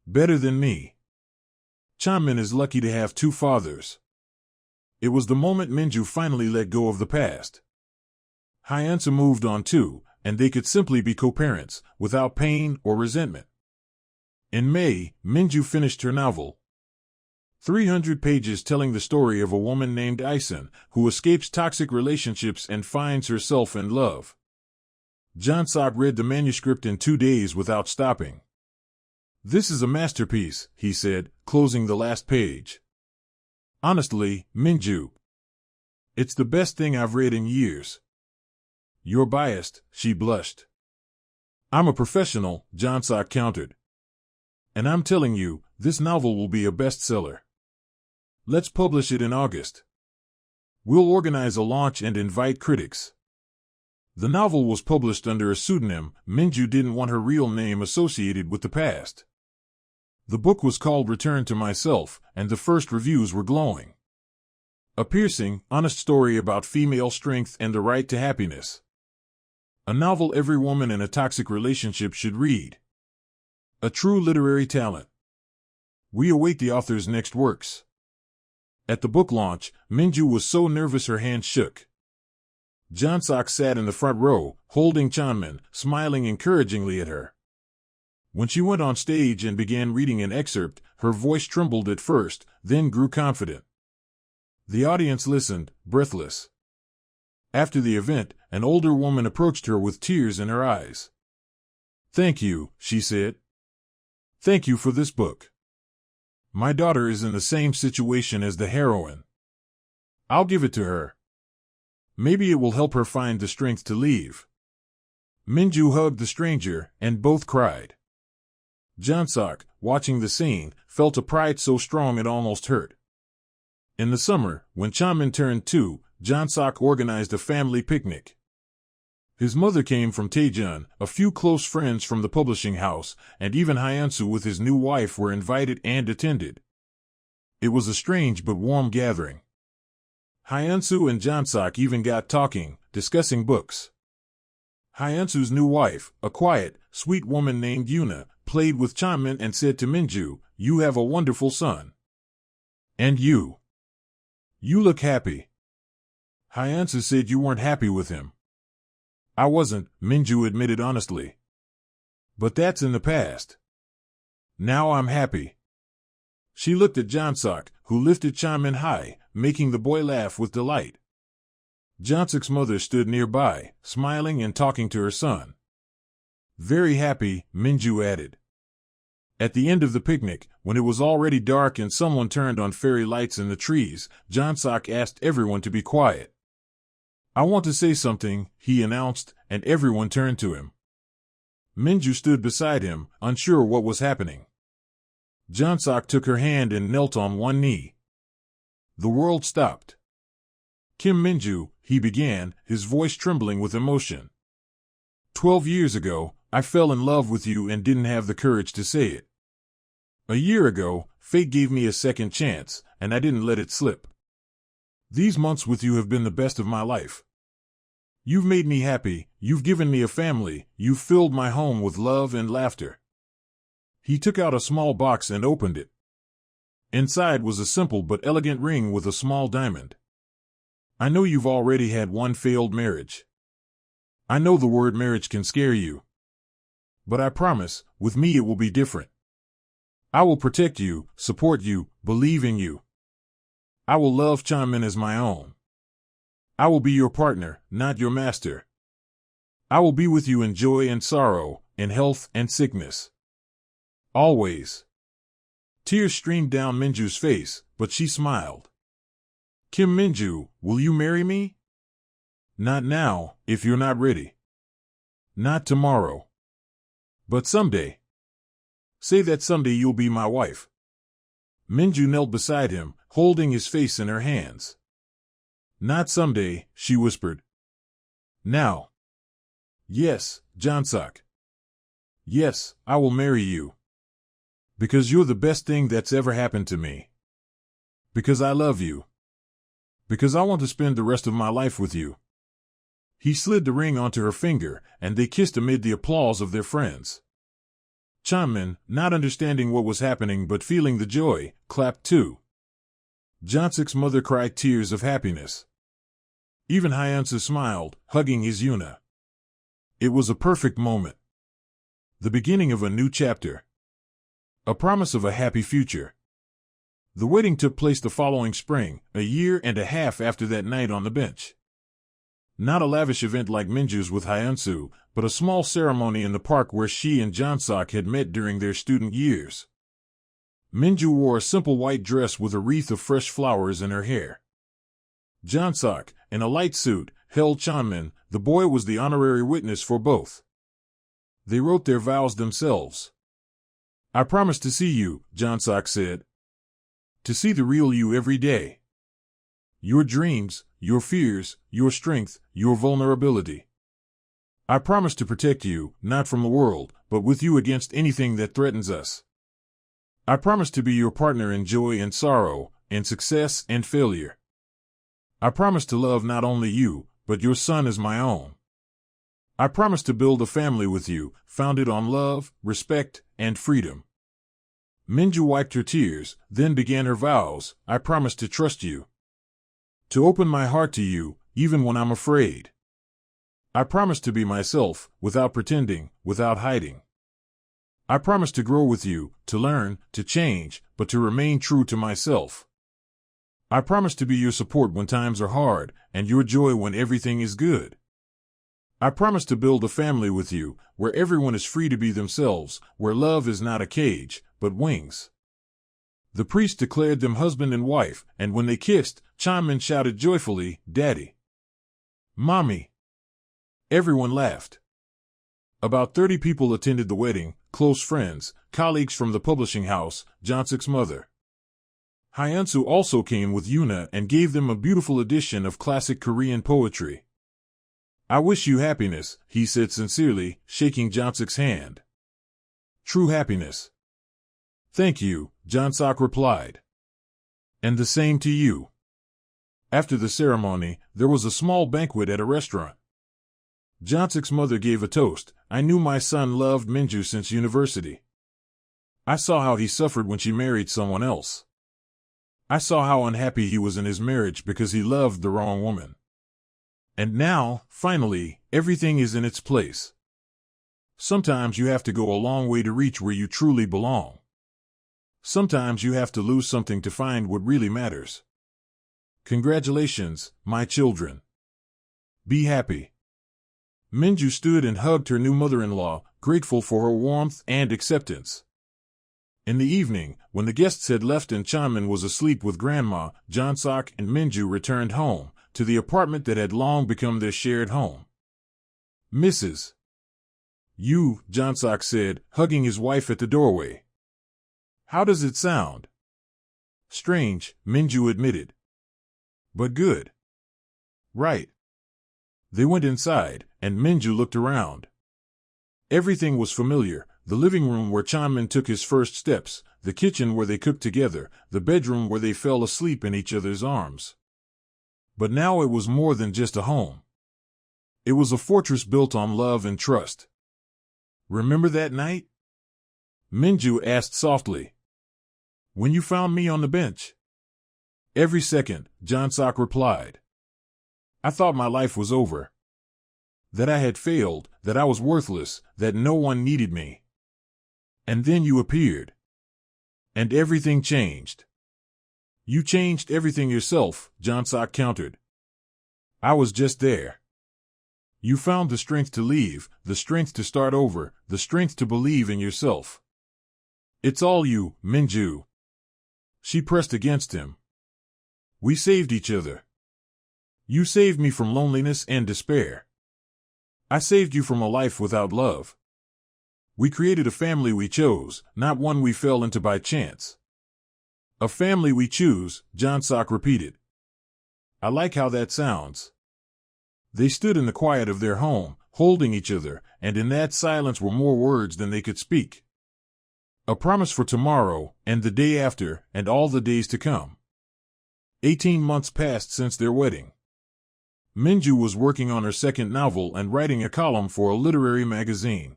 Better than me. Chanmin is lucky to have 2 fathers. It was the moment Minju finally let go of the past. Hyeonsa moved on too, and they could simply be co-parents, without pain or resentment. In May, Minju finished her novel. 300 pages telling the story of a woman named Ison, who escapes toxic relationships and finds herself in love. Jonsok read the manuscript in 2 days without stopping. This is a masterpiece, he said, closing the last page. Honestly, Minju. It's the best thing I've read in years. You're biased, she blushed. I'm a professional, Jonsok countered. And I'm telling you, this novel will be a bestseller. Let's publish it in August. We'll organize a launch and invite critics. The novel was published under a pseudonym. Minju didn't want her real name associated with the past. The book was called Return to Myself, and the first reviews were glowing. A piercing, honest story about female strength and the right to happiness. A novel every woman in a toxic relationship should read. A true literary talent. We await the author's next works. At the book launch, Minju was so nervous her hands shook. Jonsok sat in the front row, holding Chanmin, smiling encouragingly at her. When she went on stage and began reading an excerpt, her voice trembled at first, then grew confident. The audience listened, breathless. After the event, an older woman approached her with tears in her eyes. "Thank you," she said. "Thank you for this book. My daughter is in the same situation as the heroine. I'll give it to her. Maybe it will help her find the strength to leave." Minju hugged the stranger, and both cried. Jonsok, watching the scene, felt a pride so strong it almost hurt. In the summer, when Chanmin turned 2, Jonsok organized a family picnic. His mother came from Taejun, a few close friends from the publishing house, and even Hyunsu with his new wife were invited and attended. It was a strange but warm gathering. Hyunsu and Jonsok even got talking, discussing books. Hyunsu's new wife, a quiet, sweet woman named Yuna, played with Chanmin and said to Minju, "You have a wonderful son. And you. You look happy." Hyunsu said you weren't happy with him. "I wasn't," Minju admitted honestly. "But that's in the past. Now I'm happy." She looked at Jonsok, who lifted Chanmin high, making the boy laugh with delight. Jonsok's mother stood nearby, smiling and talking to her son. "Very happy," Minju added. At the end of the picnic, when it was already dark and someone turned on fairy lights in the trees, Jonsok asked everyone to be quiet. "I want to say something," he announced, and everyone turned to him. Minju stood beside him, unsure what was happening. Jonsok took her hand and knelt on one knee. The world stopped. "Kim Minju," he began, his voice trembling with emotion. 12 years ago, I fell in love with you and didn't have the courage to say it. A year ago, fate gave me a second chance, and I didn't let it slip. These months with you have been the best of my life. You've made me happy, you've given me a family, you've filled my home with love and laughter." He took out a small box and opened it. Inside was a simple but elegant ring with a small diamond. "I know you've already had one failed marriage. I know the word marriage can scare you. But I promise, with me it will be different. I will protect you, support you, believe in you. I will love Chanmin as my own. I will be your partner, not your master. I will be with you in joy and sorrow, in health and sickness. Always." Tears streamed down Minju's face, but she smiled. "Kim Minju, will you marry me?" "Not now, if you're not ready. Not tomorrow. But someday. Say that someday you'll be my wife." Minju knelt beside him, holding his face in her hands. "Not someday," she whispered. "Now." "Yes, Jonsok. Yes, I will marry you. Because you're the best thing that's ever happened to me. Because I love you. Because I want to spend the rest of my life with you." He slid the ring onto her finger, and they kissed amid the applause of their friends. Chanmin, not understanding what was happening but feeling the joy, clapped too. Jonsok's mother cried tears of happiness. Even Hyunsu smiled, hugging his Yuna. It was a perfect moment. The beginning of a new chapter. A promise of a happy future. The wedding took place the following spring, a year and a half after that night on the bench. Not a lavish event like Minju's with Hyunsu, but a small ceremony in the park where she and Jonsok had met during their student years. Minju wore a simple white dress with a wreath of fresh flowers in her hair. Jonsok, in a light suit, held Chanmin. The boy was the honorary witness for both. They wrote their vows themselves. I promise to see you, Jonsok said. To see the real you every day. Your dreams, your fears, your strength, your vulnerability. I promise to protect you, not from the world, but with you against anything that threatens us. I promise to be your partner in joy and sorrow, in success and failure. I promise to love not only you, but your son as my own. I promise to build a family with you, founded on love, respect, and freedom. Minju wiped her tears, then began her vows. I promise to trust you. To open my heart to you, even when I'm afraid. I promise to be myself, without pretending, without hiding. I promise to grow with you, to learn, to change, but to remain true to myself. I promise to be your support when times are hard, and your joy when everything is good. I promise to build a family with you, where everyone is free to be themselves, where love is not a cage, but wings. The priest declared them husband and wife, and when they kissed, Chanmin shouted joyfully, "Daddy! Mommy!" Everyone laughed. About 30 people attended the wedding, close friends, colleagues from the publishing house, Jonsok's mother. Hyunsu also came with Yuna and gave them a beautiful edition of classic Korean poetry. I wish you happiness, he said sincerely, shaking Jonsok's hand. True happiness. Thank you, Jonsok replied. And the same to you. After the ceremony, there was a small banquet at a restaurant. Jonsok's mother gave a toast. I knew my son loved Minju since university. I saw how he suffered when she married someone else. I saw how unhappy he was in his marriage because he loved the wrong woman. And now, finally, everything is in its place. Sometimes you have to go a long way to reach where you truly belong. Sometimes you have to lose something to find what really matters. Congratulations, my children. Be happy. Minju stood and hugged her new mother-in-law, grateful for her warmth and acceptance. In the evening, when the guests had left and Chanmin was asleep with Grandma, Jonsok and Minju returned home, to the apartment that had long become their shared home. Mrs. You, Jonsok said, hugging his wife at the doorway. How does it sound? Strange, Minju admitted. But good. Right. They went inside, and Minju looked around. Everything was familiar: the living room where Chanmin took his first steps, the kitchen where they cooked together, the bedroom where they fell asleep in each other's arms. But now it was more than just a home. It was a fortress built on love and trust. Remember that night? Minju asked softly. When you found me on the bench? Every second, Jonsok replied. I thought my life was over. That I had failed, that I was worthless, that no one needed me. And then you appeared. And everything changed. You changed everything yourself, Jonsok countered. I was just there. You found the strength to leave, the strength to start over, the strength to believe in yourself. It's all you, Minju. She pressed against him. We saved each other. You saved me from loneliness and despair. I saved you from a life without love. We created a family we chose, not one we fell into by chance. A family we choose, Jonsok repeated. I like how that sounds. They stood in the quiet of their home, holding each other, and in that silence were more words than they could speak. A promise for tomorrow, and the day after, and all the days to come. 18 months passed since their wedding. Minju was working on her second novel and writing a column for a literary magazine.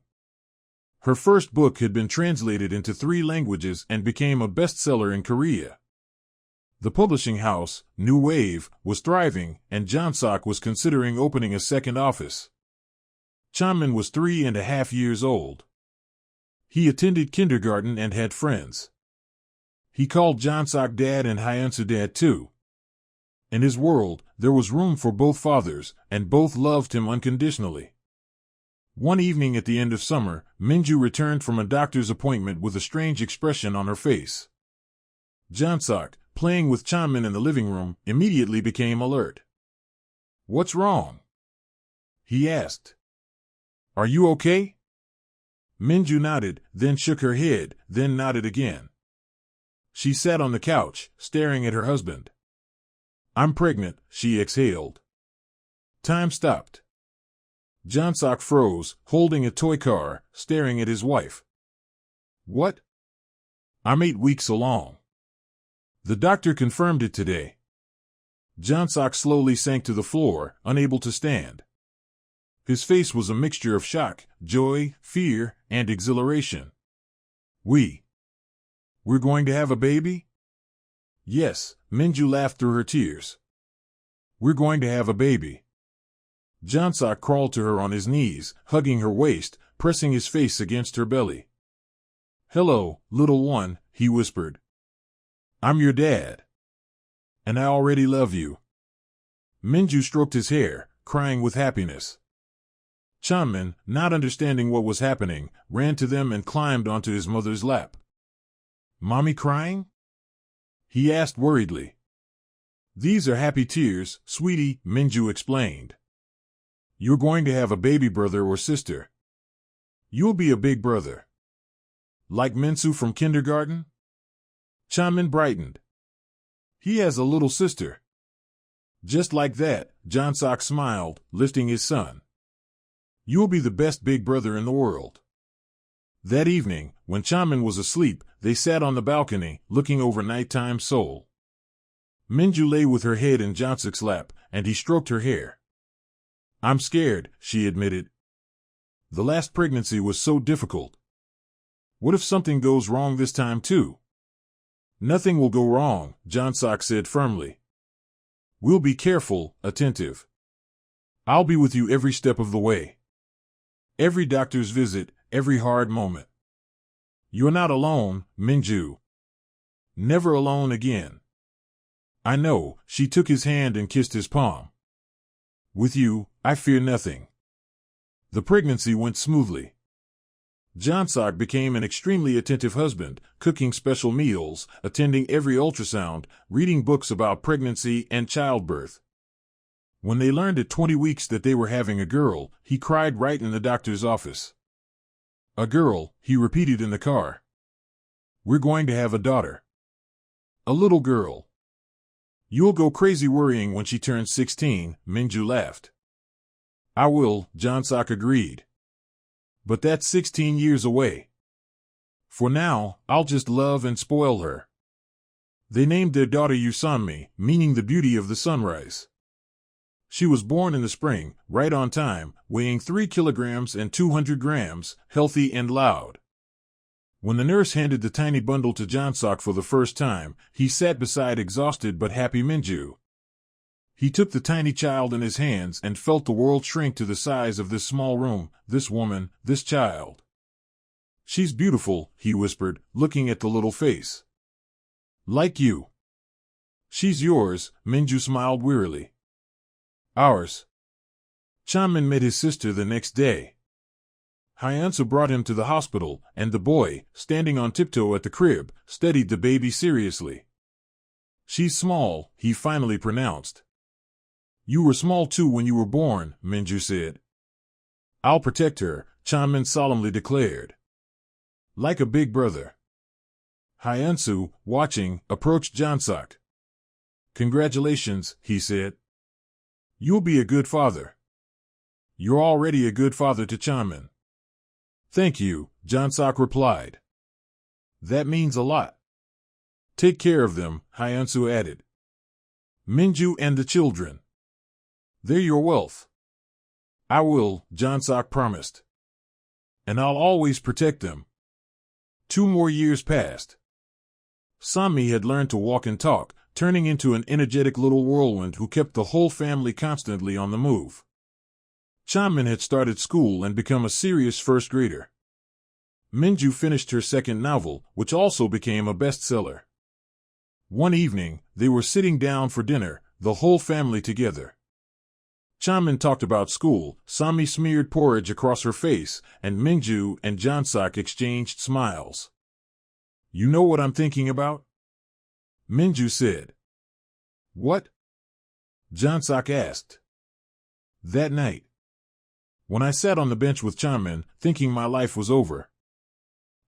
Her first book had been translated into 3 languages and became a bestseller in Korea. The publishing house, New Wave, was thriving, and Jonsok was considering opening a second office. Chanmin was 3.5 years old. He attended kindergarten and had friends. He called Jonsok Dad and Hyunsu Dad too. In his world, there was room for both fathers, and both loved him unconditionally. One evening at the end of summer, Minju returned from a doctor's appointment with a strange expression on her face. Jonsok, playing with Chanmin in the living room, immediately became alert. What's wrong? He asked. Are you okay? Minju nodded, then shook her head, then nodded again. She sat on the couch, staring at her husband. I'm pregnant, she exhaled. Time stopped. Jonsok froze, holding a toy car, staring at his wife. What? I'm 8 weeks along. The doctor confirmed it today. Jonsok slowly sank to the floor, unable to stand. His face was a mixture of shock, joy, fear, and exhilaration. We're going to have a baby? Yes, Minju laughed through her tears. We're going to have a baby. Jonsok crawled to her on his knees, hugging her waist, pressing his face against her belly. Hello, little one, he whispered. I'm your dad. And I already love you. Minju stroked his hair, crying with happiness. Chanmin, not understanding what was happening, ran to them and climbed onto his mother's lap. Mommy crying? He asked worriedly. These are happy tears, sweetie, Minju explained. You're going to have a baby brother or sister. You'll be a big brother. Like Minsu from kindergarten? Chanmin brightened. He has a little sister. Just like that, Jonsok smiled, lifting his son. You'll be the best big brother in the world. That evening, when Chanmin was asleep, they sat on the balcony, looking over nighttime Seoul. Minju lay with her head in Jonsok's lap, and he stroked her hair. I'm scared, she admitted. The last pregnancy was so difficult. What if something goes wrong this time too? Nothing will go wrong, Jonsok said firmly. We'll be careful, attentive. I'll be with you every step of the way. Every doctor's visit, every hard moment. You're not alone, Minju. Never alone again. I know, she took his hand and kissed his palm. With you, I fear nothing. The pregnancy went smoothly. Jonsok became an extremely attentive husband, cooking special meals, attending every ultrasound, reading books about pregnancy and childbirth. When they learned at 20 weeks that they were having a girl, he cried right in the doctor's office. A girl, he repeated in the car. We're going to have a daughter. A little girl. You'll go crazy worrying when she turns 16, Minju laughed. I will, Jonsok agreed. But that's 16 years away. For now, I'll just love and spoil her. They named their daughter Yusanmi, meaning the beauty of the sunrise. She was born in the spring, right on time, weighing 3 kilograms and 200 grams, healthy and loud. When the nurse handed the tiny bundle to Jonsok for the first time, he sat beside exhausted but happy Minju. He took the tiny child in his hands and felt the world shrink to the size of this small room, this woman, this child. She's beautiful, he whispered, looking at the little face. Like you. She's yours, Minju smiled wearily. Ours. Chanmin met his sister the next day. Hyeonsu brought him to the hospital, and the boy, standing on tiptoe at the crib, studied the baby seriously. She's small, he finally pronounced. You were small too when you were born, Minju said. I'll protect her, Chanmin solemnly declared. Like a big brother. Hyeonsu, watching, approached Jonsok. Congratulations, he said. You'll be a good father. You're already a good father to Chanmin. Thank you, Jonsok replied. That means a lot. Take care of them, Hyeonsu added. Minju and the children. They're your wealth. I will, Jonsok promised. And I'll always protect them. 2 more years passed. Sammi had learned to walk and talk, turning into an energetic little whirlwind who kept the whole family constantly on the move. Chanmin had started school and become a serious first grader. Minju finished her second novel, which also became a bestseller. One evening, they were sitting down for dinner, the whole family together. Chanmin talked about school, Sammi smeared porridge across her face, and Minju and Jonsok exchanged smiles. You know what I'm thinking about? Minju said. What? Jonsok asked. That night. When I sat on the bench with Chanmin, thinking my life was over.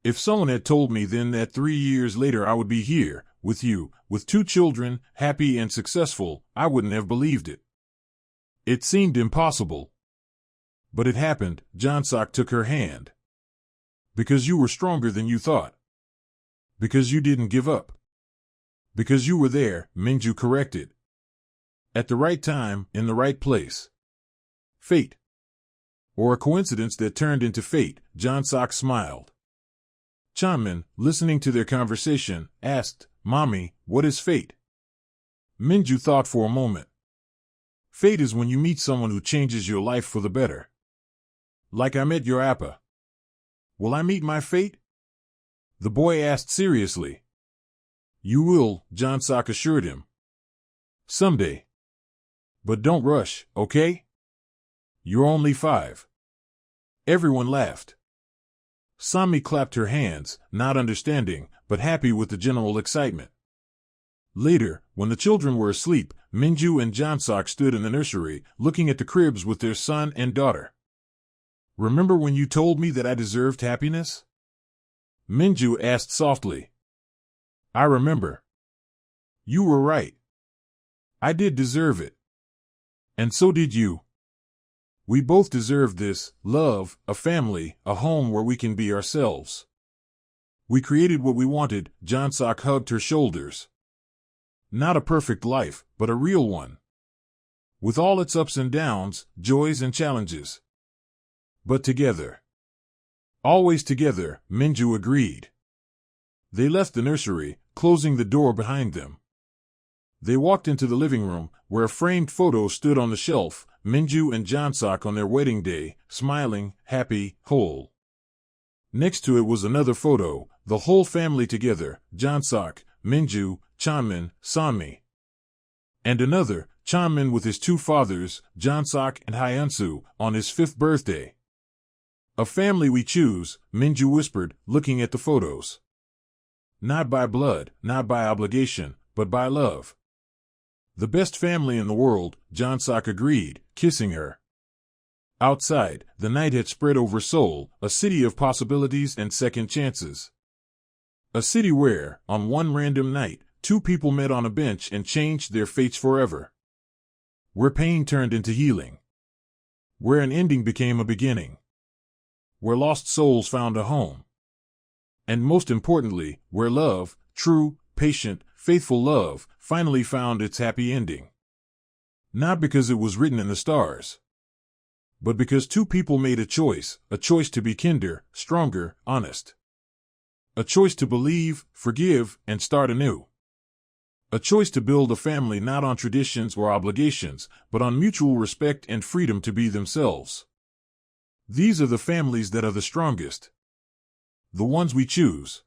If someone had told me then that 3 years later I would be here, with you, with 2 children, happy and successful, I wouldn't have believed it. It seemed impossible. But it happened. Jonsok took her hand. Because you were stronger than you thought. Because you didn't give up. Because you were there, Minju corrected. At the right time, in the right place. Fate. Or a coincidence that turned into fate, Jonsok smiled. Chanmin, listening to their conversation, asked, Mommy, what is fate? Minju thought for a moment. Fate is when you meet someone who changes your life for the better. Like I met your appa. Will I meet my fate? The boy asked seriously. You will, Jonsok assured him. Someday. But don't rush, okay? You're only 5. Everyone laughed. Sami clapped her hands, not understanding, but happy with the general excitement. Later, when the children were asleep, Minju and Jonsok stood in the nursery, looking at the cribs with their son and daughter. Remember when you told me that I deserved happiness? Minju asked softly. I remember. You were right. I did deserve it. And so did you. We both deserve this, love, a family, a home where we can be ourselves. We created what we wanted, Jonsok hugged her shoulders. Not a perfect life, but a real one. With all its ups and downs, joys and challenges. But together. Always together, Minju agreed. They left the nursery, closing the door behind them. They walked into the living room, where a framed photo stood on the shelf, Minju and Jonsok on their wedding day, smiling, happy, whole. Next to it was another photo, the whole family together, Jonsok, Minju, Chanmin, Sami. And another, Chanmin with his 2 fathers, Jonsok and Hyunsu, on his 5th birthday. A family we choose, Minju whispered, looking at the photos. Not by blood, not by obligation, but by love. The best family in the world, Jonsok agreed, kissing her. Outside, the night had spread over Seoul, a city of possibilities and second chances. A city where, on one random night, 2 people met on a bench and changed their fates forever. Where pain turned into healing. Where an ending became a beginning. Where lost souls found a home. And most importantly, where love, true, patient, faithful love, finally found its happy ending. Not because it was written in the stars. But because 2 people made a choice to be kinder, stronger, honest. A choice to believe, forgive, and start anew. A choice to build a family not on traditions or obligations, but on mutual respect and freedom to be themselves. These are the families that are the strongest. The ones we choose.